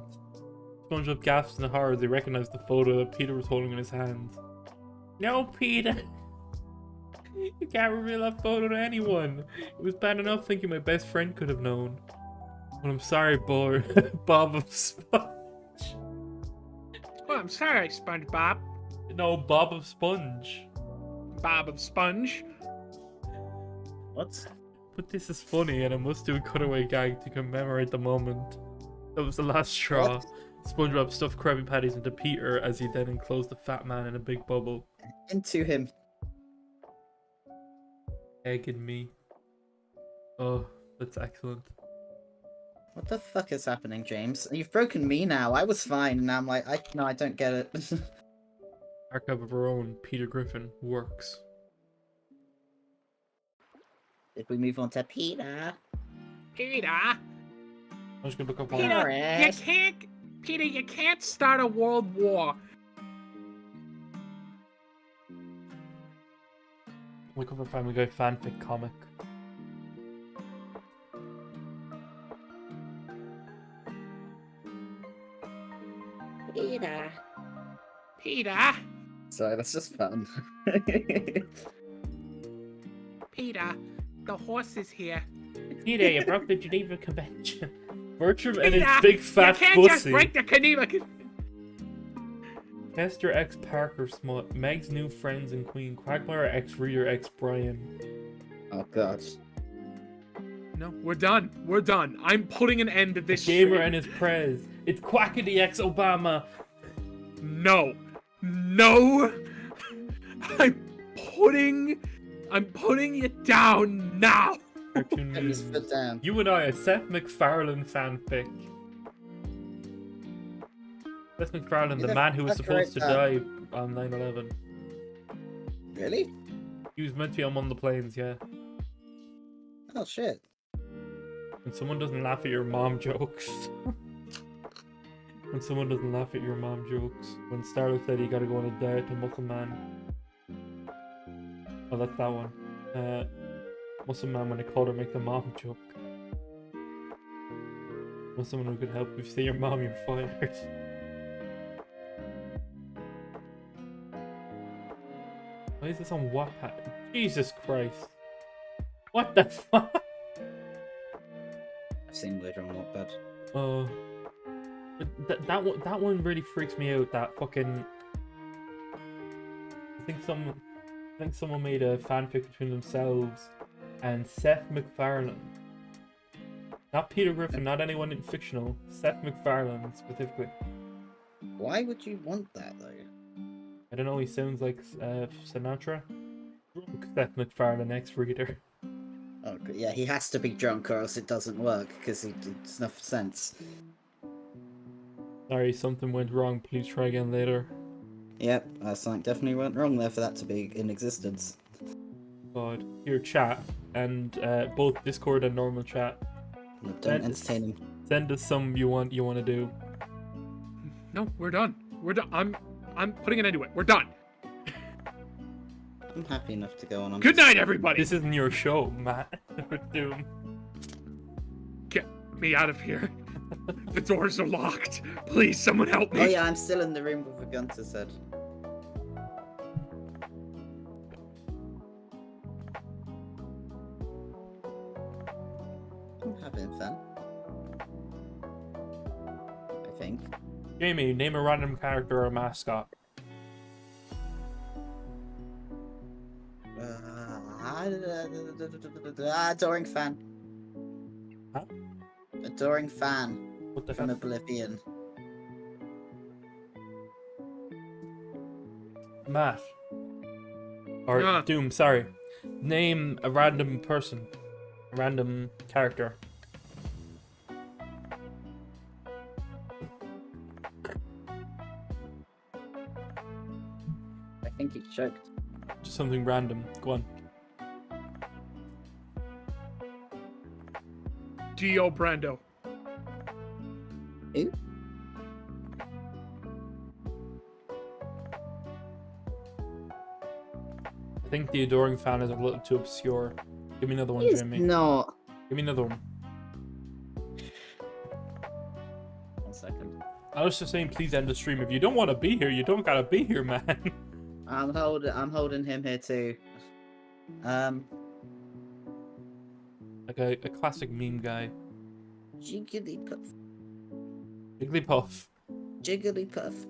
SpongeBob gasps in horror as he recognized the photo that Peter was holding in his hand. No, Peter! You can't reveal that photo to anyone. It was bad enough thinking my best friend could have known. But I'm sorry, Bob of Sponge. Oh, I'm sorry, SpongeBob. No, Bob of Sponge. Bob of Sponge. What? But this is funny, and I must do a cutaway gag to commemorate the moment. That was the last straw. What? SpongeBob stuffed Krabby Patties into Peter as he then enclosed the fat man in a big bubble. Into him. Egg and me. Oh, that's excellent. What the fuck is happening, James? You've broken me now. I was fine, and now I'm like, I don't get it. Archive of our own, Peter Griffin, works. Did we move on to Peter? Peter. I'm just gonna look up one. Peter, you can't start a world war. Look up a Family Guy fanfic comic. Peter. Sorry, that's just fun. Peter, the horse is here. Peter, you broke the Geneva Convention. Bertram and Peter, his big fat you can't pussy. just break the Geneva. Hester X Parker Smut, Meg's new friends and queen, Quagmire X Reader X Brian. Oh god. No, we're done. We're done. I'm putting an end to this Gamer shit. and his prez. It's Quackity X Obama. No. No. I'm putting it down now. Cartoon Put his memes. foot down. You and I, a Seth MacFarlane fanfic. Seth MacFarlane, Who the the man who was fuck supposed to die wrote on 9/11. Really? He was meant to be on one of the planes, yeah. Oh shit. When someone doesn't laugh at your mom jokes. When someone doesn't laugh at your mom jokes. When Starlet said he gotta go on a diet to Muscle Man. Oh, that's that one. Muscle Man when a caller makes a mom joke. Want someone who could help you say your mom, you're fired. Why is this on Wattpad? Jesus Christ. What the fuck? I've seen later on Wattpad. That one really freaks me out. That fucking. I think someone made a fanfic between themselves and Seth MacFarlane. Not Peter Griffin, not anyone in fictional. Seth MacFarlane specifically. Why would you want that though? I don't know. He sounds like Sinatra. Drunk Seth MacFarlane, ex-reader. Oh yeah, he has to be drunk or else it doesn't work because it's enough sense. Sorry, something went wrong. Please try again later. Yep, something definitely went wrong there for that to be in existence. God, here chat and both Discord and normal chat. Don't entertain him. Send us some you want to do. No, we're done. We're done. I'm putting an end to it. We're done. I'm happy enough to go on. Good night, everybody. This isn't your show, Matt. With Doom. Get me out of here. The doors are locked. Please, someone help me. Oh yeah, I'm still in the room with a gun to said. I'm having fun. I think. Jamie, name a random character or a mascot. Adoring fan. Huh? Adoring fan What the from fuck? Oblivion. Matt. Or Yeah. Doom, sorry. Name a random person. A random character. I think he choked. Just something random. Go on. Dio Brando. Who? I think the adoring fan is a little too obscure. Give me another one, He's Jamie. not. Give me another one. 1 second. I was just saying, please end the stream. If you don't want to be here, you don't gotta be here, man. I'm holding him here too. Like a classic meme guy. Jigglypuff. Jigglypuff. Jigglypuff.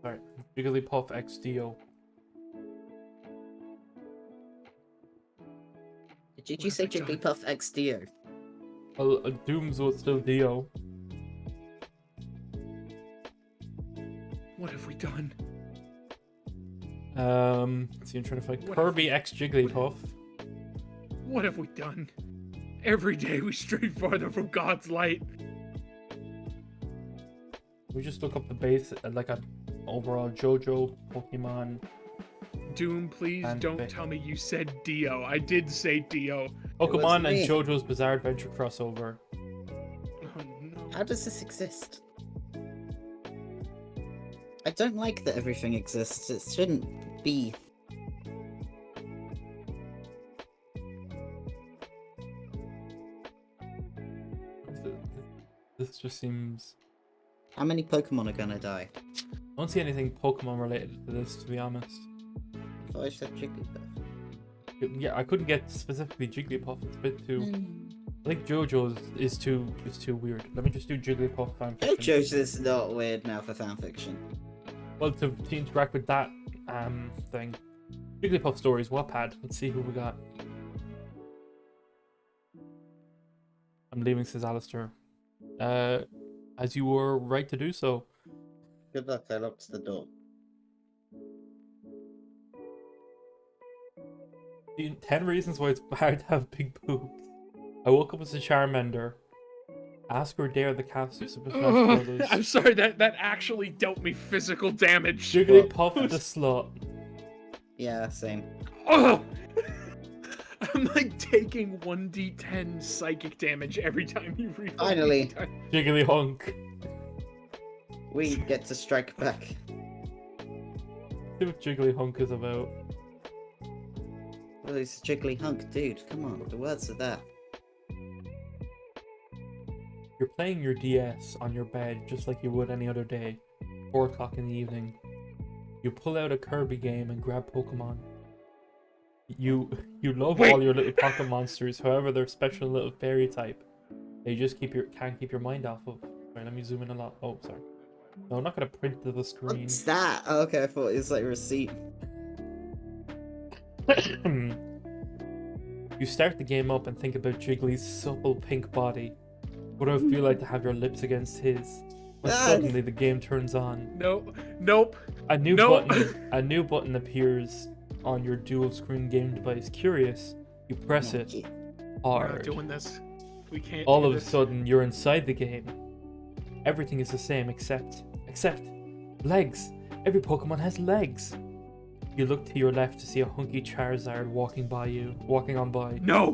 Alright. Jigglypuff X Dio. Did you say What have I done? Jigglypuff X Dio? Well, Doom's was still Dio. What have we done? See, I'm trying to find What Kirby X Jigglypuff. What have we done? Every day we stray farther from God's light. We just look up the base, like a overall JoJo Pokemon. Doom, please Fanfic. don't tell me you said Dio. I did say Dio. Pokemon me. and JoJo's Bizarre Adventure crossover. Oh no. How does this exist? I don't like that everything exists. It shouldn't be. This just seems. How many Pokemon are gonna die? I don't see anything Pokemon related to this, to be honest. I thought I said Jigglypuff. Yeah, I couldn't get specifically Jigglypuff. It's a bit too. Hmm. I think JoJo's is too weird. Let me just do Jigglypuff fanfiction. JoJo's is not weird now for fanfiction. Well, to interact with that thing. Jigglypuff stories, Wattpad. Let's see who we got. I'm leaving, says Alistair. As you were right to do so. Good luck, I locked the door. 10 reasons why it's bad to have big boobs. I woke up as a Charmander. Ask or dare the cast of Super Smash Brothers. I'm sorry, that actually dealt me physical damage. Jigglypuff the slut. Yeah, same. Oh! I'm like taking 1d10 psychic damage every time you read. Finally. Jigglyhunk. We get to strike back. See what Jigglyhunk is about. Well, it's Jiggly Hunk, dude. Come on, the words of that. You're playing your DS on your bed just like you would any other day. 4 o'clock in the evening. You pull out a Kirby game and grab Pokemon. You love all your little pocket monsters, however they're special little fairy type. They just can't keep your mind off of. Sorry, let me zoom in a lot. Oh, sorry. No, I'm not gonna print to the screen. What's that? Oh, okay, I thought it was like a receipt. You start the game up and think about Jiggly's supple pink body. What would it feel like to have your lips against his? But suddenly the game turns on. Nope. A new button appears on your dual screen game device. Curious, you press it We're not hard. doing this. We can't. All do of a this. sudden, you're inside the game. Everything is the same except legs. Every Pokemon has legs. You look to your left to see a hunky Charizard walking on by. No.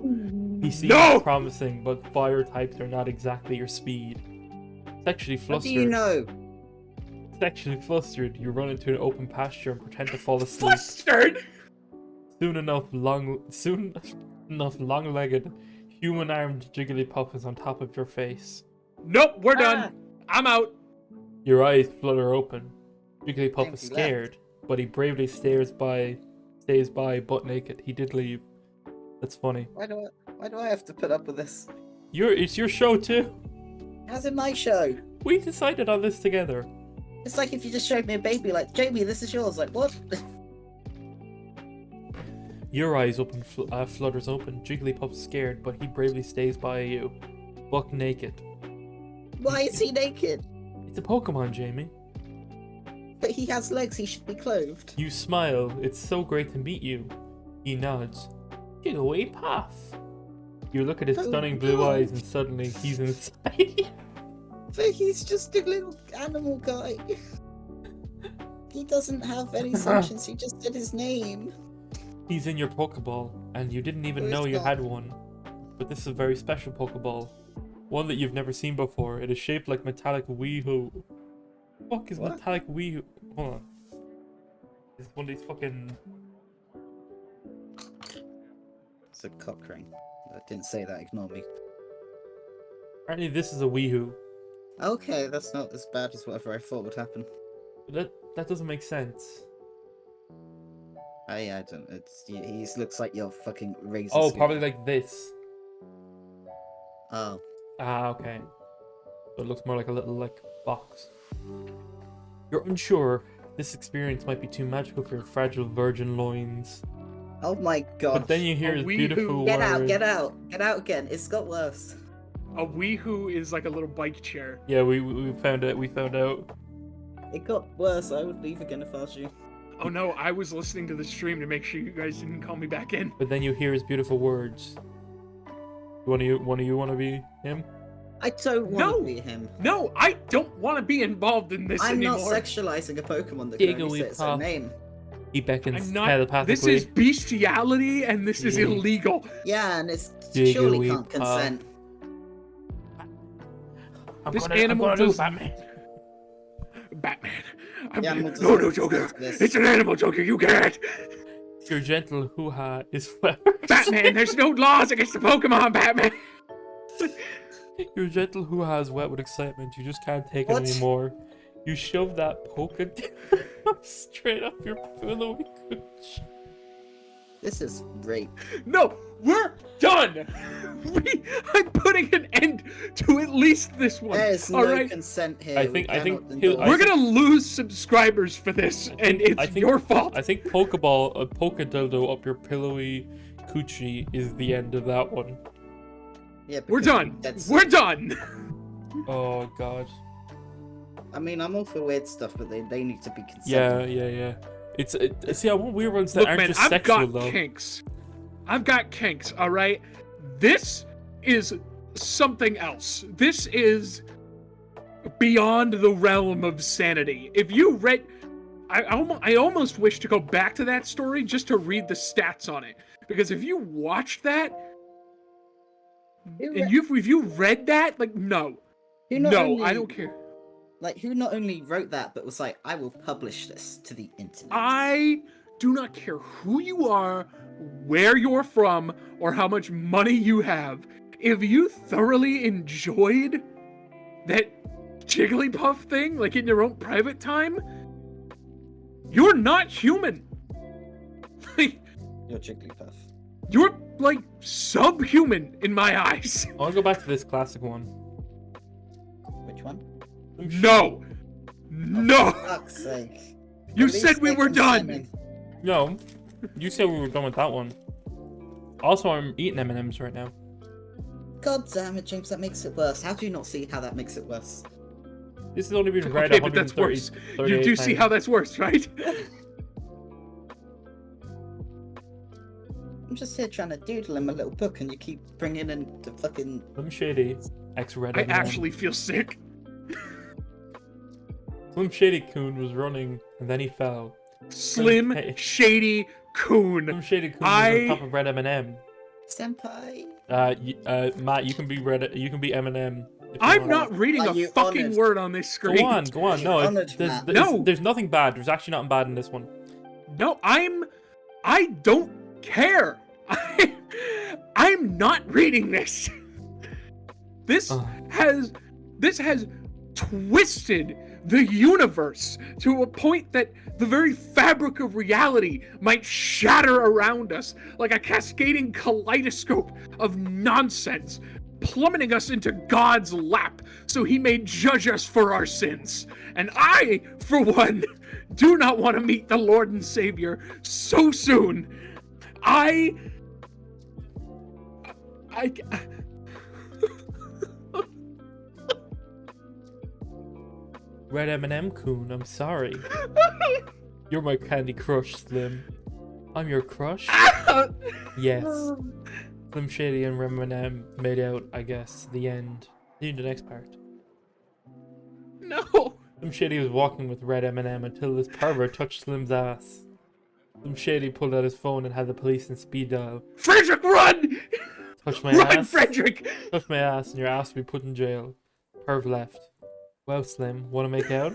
He seems No! promising, but fire types are not exactly your speed. Sexually What flustered. do you know? Sexually flustered, you run into an open pasture and pretend to fall asleep. Flustered. Soon enough, long-legged, human-armed Jigglypuff is on top of your face. Nope. We're done. I'm out. Your eyes flutter open. Jigglypuff is Thanks, he scared, but he bravely stays by butt naked. He did leave. That's funny. Why do I have to put up with this? It's your show too. How's it my show? We decided on this together. It's like if you just showed me a baby, like, Jamie, this is yours. Like, what? Your eyes flutters open. Jigglypuff's scared, but he bravely stays by you, buck naked. Why is he naked? It's a Pokemon, Jamie. But he has legs, he should be clothed. You smile. It's so great to meet you. He nods. Jigglypuff. You look at his Oh, stunning blue no. eyes, and suddenly he's inside. But he's just a little animal guy. He doesn't have any sentience, he just said his name. He's in your Pokeball, and you didn't even Where's know you that? had one. But this is a very special Pokeball. One that you've never seen before. It is shaped like metallic Weehoo. Fuck is What? metallic Weehoo? Hold on. It's one of these fucking... It's a cock ring. I didn't say that, ignore me. Apparently this is a Weehoo. Okay, that's not as bad as whatever I thought would happen. But that doesn't make sense. Oh yeah, I don't. He looks like your fucking razor. Oh, scooter. probably like this. Oh, Ah, okay. So it looks more like a little, like, box. You're unsure. This experience might be too magical for your fragile virgin loins. oh my god! But then you hear A his Weehoo. beautiful Get out! words. Get out! Get out again! It's got worse. A Weehoo is like a little bike chair. Yeah, we found it. We found out. It got worse. I would leave again if I was you. Oh no, I was listening to the stream to make sure you guys didn't call me back in. But then you hear his beautiful words. One of you want to be him? I don't want No! to be him. No, I don't want to be involved in this I'm anymore. not sexualizing a Pokemon that can only say its own Jigglypuff. name. He beckons I'm not. telepathically. This is bestiality, and this is Yeah. illegal. Yeah, and it's surely can't Jigglypuff. consent. This animal I'm gonna do does- Batman. Batman. Yeah, I'm not No, just- Joker. this. It's an animal, Joker. You can't. Your gentle hoo-ha is forever. Batman, there's no laws against the Pokemon, Batman. Your gentle hoo-ha is wet with excitement. You just can't take What? it anymore. You shove that poke straight up your pillowy cooch. This is rape. No, we're done. I'm putting an end to at least this one. There's All no right. consent here. I We think cannot he'll- endorse- We're gonna lose subscribers for this, and it's I think- your fault. I think Pokeball, a Poke Dildo up your pillowy coochie is the end of that one. Yeah, We're because done. that's- We're done. Oh god. I mean, I'm all for weird stuff, but they need to be Yeah, consented. yeah. See, I want weird ones that Look, aren't man, just I've sexual got though. kinks. I've got kinks. All right. This is something else. This is beyond the realm of sanity. If you read, I almost wish to go back to that story just to read the stats on it, because if you watched that and if you read that, like, no, Who not no, only- I don't care. Like, who not only wrote that, but was like, I will publish this to the internet. I do not care who you are, where you're from, or how much money you have. If you thoroughly enjoyed that Jigglypuff thing, like in your own private time, you're not human. Like, You're Jigglypuff. you're like subhuman in my eyes. I'll go back to this classic one. Which one? No. No. For fuck's sake. You At least said we they're were done. consenting. No, you said we were done with that one. Also, I'm eating M&Ms right now. God damn it, James, that makes it worse. How do you not see how that makes it worse? This has only been read Okay, but that's worse. 130. You do see how that's worse, right? I'm just here trying to doodle in my little book, and you keep bringing in the fucking... Slim Shady, ex-Red I M&M. actually feel sick. Slim Shady Coon was running, and then he fell. Slim Hey. Shady Coon. Slim Shady Coon was on top of Red M&M. Senpai? Matt, you can be Eminem. if you I'm want. not reading Are a you fucking honest? word on this screen. Go on. No, Honored, there's, Matt. there's, No. there's nothing bad. There's actually nothing bad in this one. No, I don't care. I'm not reading this. This Ugh. has twisted the universe to a point that the very fabric of reality might shatter around us like a cascading kaleidoscope of nonsense, plummeting us into God's lap so he may judge us for our sins. And I, for one, do not want to meet the Lord and Savior so soon. Red M&M Coon, I'm sorry. You're my Candy Crush, Slim. I'm your crush? Yes. Slim Shady and Red M&M made out, I guess. The end. See you in the next part. No. Slim Shady was walking with Red M&M until this pervert touched Slim's ass. Slim Shady pulled out his phone and had the police in speed dial. Frederick, run! Touch my Run, ass. Frederick! Touch my ass and your ass will be put in jail. Perv left. Well, Slim, wanna make out?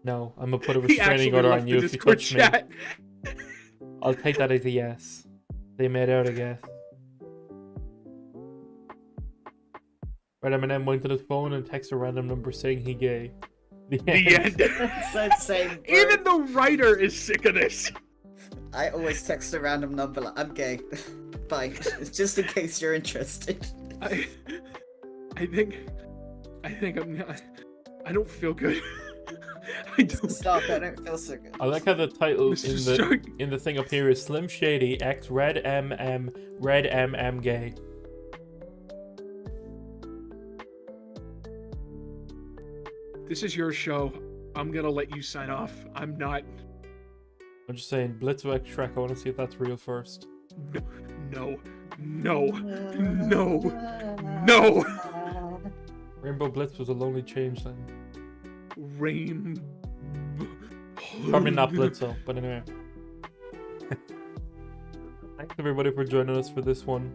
No, I'm gonna put a He actually restraining order left on the you if you Discord touch me. chat. I'll take that as a yes. They made out, I guess. Red M&M went to his phone and texted a random number saying he gay. The The end. So same. Even the writer is sick of this. I always text a random number like, I'm gay. Bye. Just in case you're interested. I think I'm not. I don't feel good. I don't. Stop, I don't feel so good. I like how the title Mr. Stark. in the thing up here is Slim Shady X Red MM gay. This is your show. I'm gonna let you sign off. I'm not. I'm just saying, Blitzo X Shrek, I want to see if that's real first. No. No. No. Rainbow Blitz was a lonely changeling. Rain. Probably not Blitzo, but anyway. Thanks everybody for joining us for this one.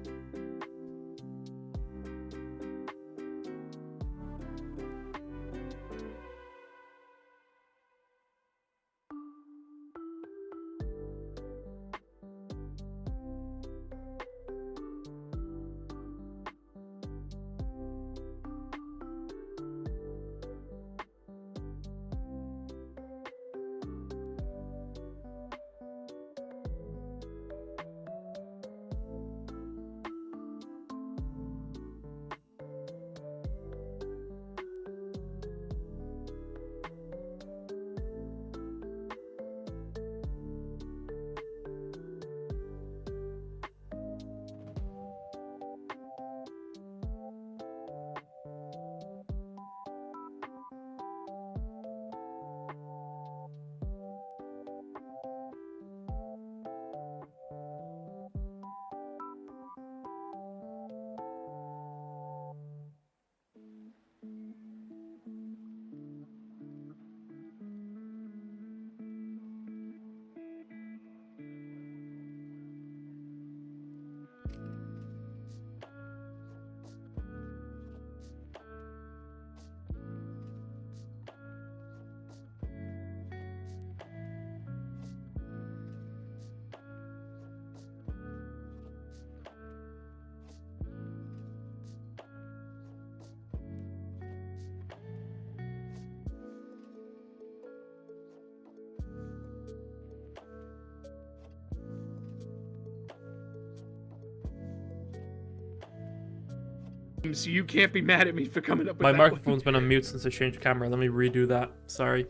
So you can't be mad at me for coming up with My that microphone's been on mute since I changed camera. Let me redo that. Sorry.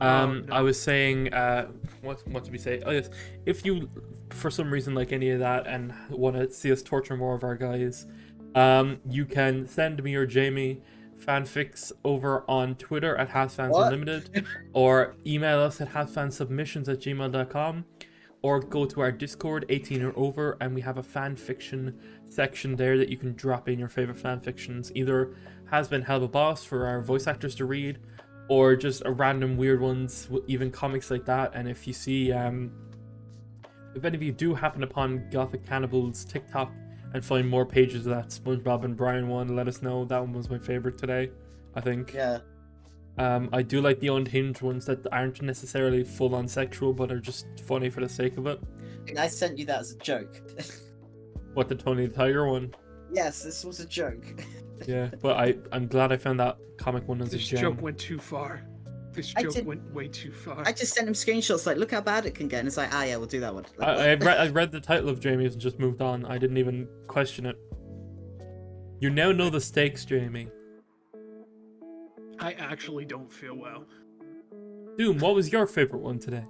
No. I was saying, what did we say? Oh yes, if you, for some reason, like any of that and want to see us torture more of our guys, you can send me or Jamie fanfics over on Twitter at Hazfans Unlimited, or email us at hazfansubmissions@gmail.com, or go to our Discord, 18 or over, and we have a fan fiction section there that you can drop in your favorite fan fictions. Either Hazbin Helluva Boss for our voice actors to read, or just a random weird ones, even comics like that. And if you see, if any of you do happen upon Gothic Cannibal's TikTok and find more pages of that SpongeBob and Brian one, let us know. That one was my favorite today, I think. Yeah. I do like the unhinged ones that aren't necessarily full-on sexual, but are just funny for the sake of it. I sent you that as a joke. What, the Tony the Tiger one? Yes, this was a joke. Yeah, but I'm glad I found that comic one as a This gem. joke went too far. This I joke did- went way too far. I just sent him screenshots like, look how bad it can get. And it's like, ah, yeah, we'll do that one. Like, I read the title of Jamie's and just moved on. I didn't even question it. You now know the stakes, Jamie. I actually don't feel well. Doom, what was your favorite one today?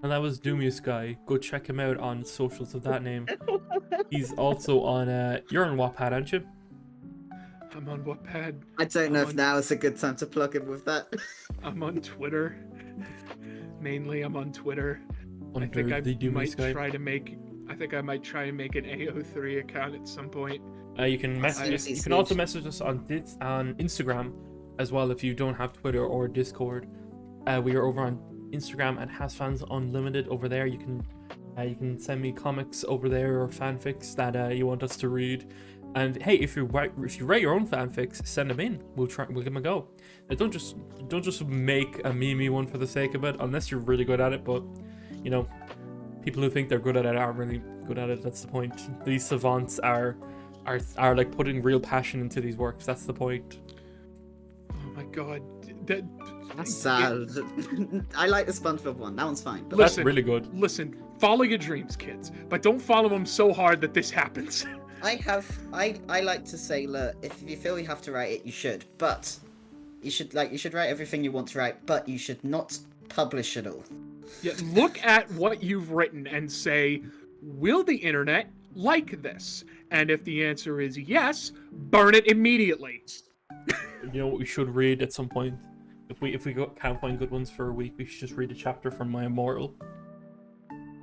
And that was Doomius Guy. Go check him out on socials of that name. He's also on, you're on Wattpad, aren't you? I'm on Wattpad. I don't know I'm if on- now is a good time to plug him with that. I'm on Twitter. Mainly, I'm on Twitter. I Under think I the Doomius might Guy. try to make. I think I might try and make an AO3 account at some point. You can message us. Seriously, You can also Snooch. message us on Instagram as well if you don't have Twitter or Discord. We are over on Instagram at Hazfans Unlimited. Over there, you can send me comics over there or fanfics that you want us to read. And hey, if you write your own fanfics, send them in. We'll give them a go. And don't just make a meme one for the sake of it, unless you're really good at it. But you know, people who think they're good at it aren't really good at it. That's the point. These savants are like putting real passion into these works. That's the point. Oh my god, That's sad. I like the SpongeBob one. That one's fine. But That's Listen. really good. Listen, follow your dreams, kids, but don't follow them so hard that this happens. I like to say, look, if you feel you have to write it, you should. But you should write everything you want to write, but you should not publish it all. Yeah, look at what you've written and say, will the internet like this? And if the answer is yes, burn it immediately. You know what we should read at some point? If we can't find good ones for a week, we should just read a chapter from My Immortal.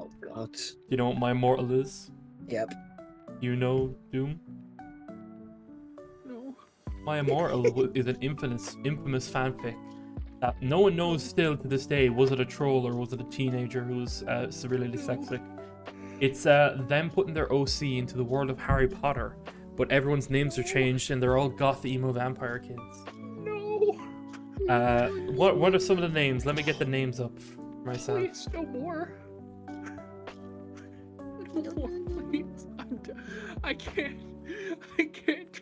Oh god. You know what My Immortal is? Yep. You know, Doom? No. My Immortal is an infamous fanfic that no one knows still to this day. Was it a troll or was it a teenager who was severely dyslexic? It's them putting their OC into the world of Harry Potter, but everyone's names are changed and they're all goth emo vampire kids. No. What are some of the names? Let me get the names up for myself. Please, no more. No more, please. I can't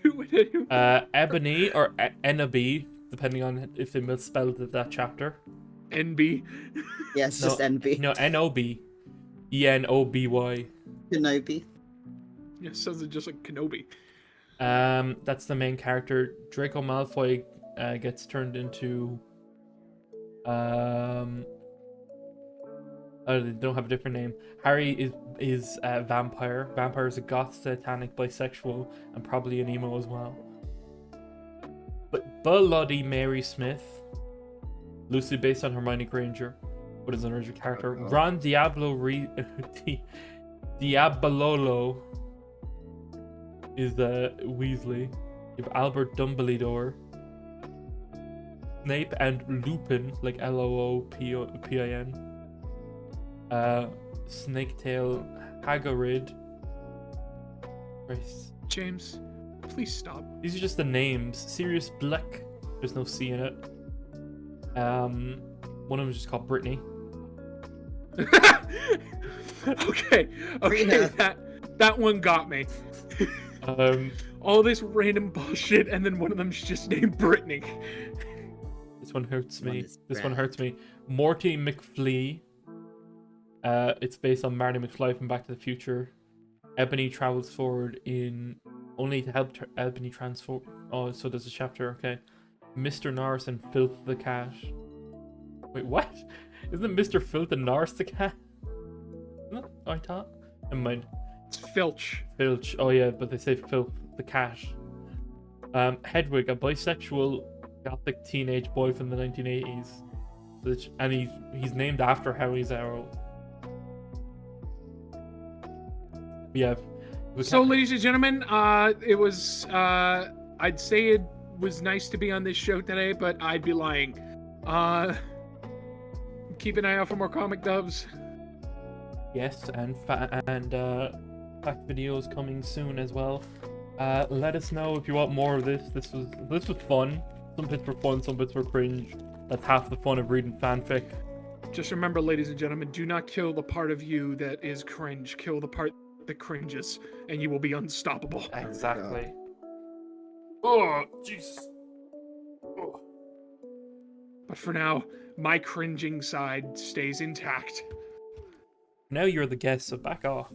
do it anymore. Ebony or Enaby, depending on if they misspelled that chapter. NB. Yes, No, just NB. No, N-O-B. E-N-O-B-Y. Kenobi. Yeah, sounds just like Kenobi. That's the main character. Draco Malfoy gets turned into oh, they don't have a different name. Harry is a vampire. Vampire is a goth, satanic, bisexual, and probably an emo as well. But Bloody Mary Smith, loosely based on Hermione Granger, what is an original character? Oh. Ron Diabololo is the Weasley. You have Albert Dumbledore. Snape and Lupin, like Loopin. Snaketail, Hagrid. Christ. James, please stop. These are just the names. Sirius Black. There's no C in it. One of them is just called Brittany. Okay, Rita. that one got me. All this random bullshit, and then one of them's just named Brittany. This one hurts One me. is This one red. hurts me. Morty McFlee. It's based on Marty McFly from Back to the Future. Ebony travels forward in only to help Ebony transform. Oh, so there's a chapter. Okay. Mr. Norris and Filth the cat. Wait, what? Isn't Mr. Filth and Norris the cat? No, I thought. Never mind. It's Filch. Filch. Oh yeah, but they say Filth the cat. Hedwig, a bisexual gothic teenage boy from the 1980s, and he's named after Harry's Arrow. Yeah. So, ladies and gentlemen, it was, I'd say it was nice to be on this show today, but I'd be lying. Keep an eye out for more comic dubs. Yes, and fact videos coming soon as well. Let us know if you want more of this. This was fun. Some bits were fun, some bits were cringe. That's half the fun of reading fanfic. Just remember, ladies and gentlemen, do not kill the part of you that is cringe. Kill the part that cringes, and you will be unstoppable. Exactly. Oh, Jesus. Oh. But for now, my cringing side stays intact. Now you're the guest, so back off.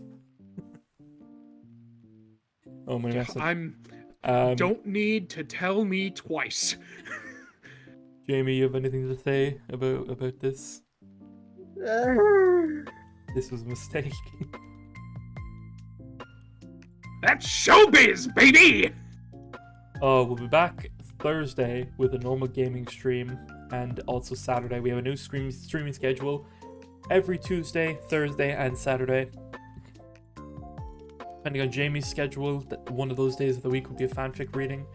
Oh my gosh. Don't need to tell me twice. Jamie, you have anything to say about this? This was a mistake. That's showbiz, baby! Oh, we'll be back Thursday with a normal gaming stream, and also Saturday. We have a new streaming schedule every Tuesday, Thursday, and Saturday. Depending on Jamie's schedule, one of those days of the week will be a fanfic reading.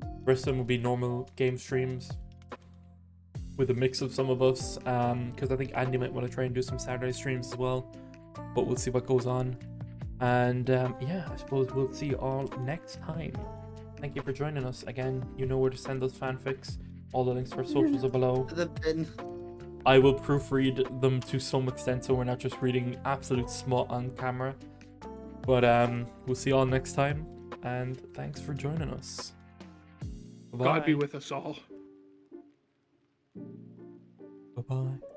The rest of them will be normal game streams with a mix of some of us, because I think Andy might want to try and do some Saturday streams as well, but we'll see what goes on. And yeah, I suppose we'll see you all next time. Thank you for joining us. Again, you know where to send those fanfics. All the links to our socials are below. The bin. I will proofread them to some extent, so we're not just reading absolute smut on camera. But we'll see you all next time, and thanks for joining us. Bye-bye. God be with us all. Bye-bye.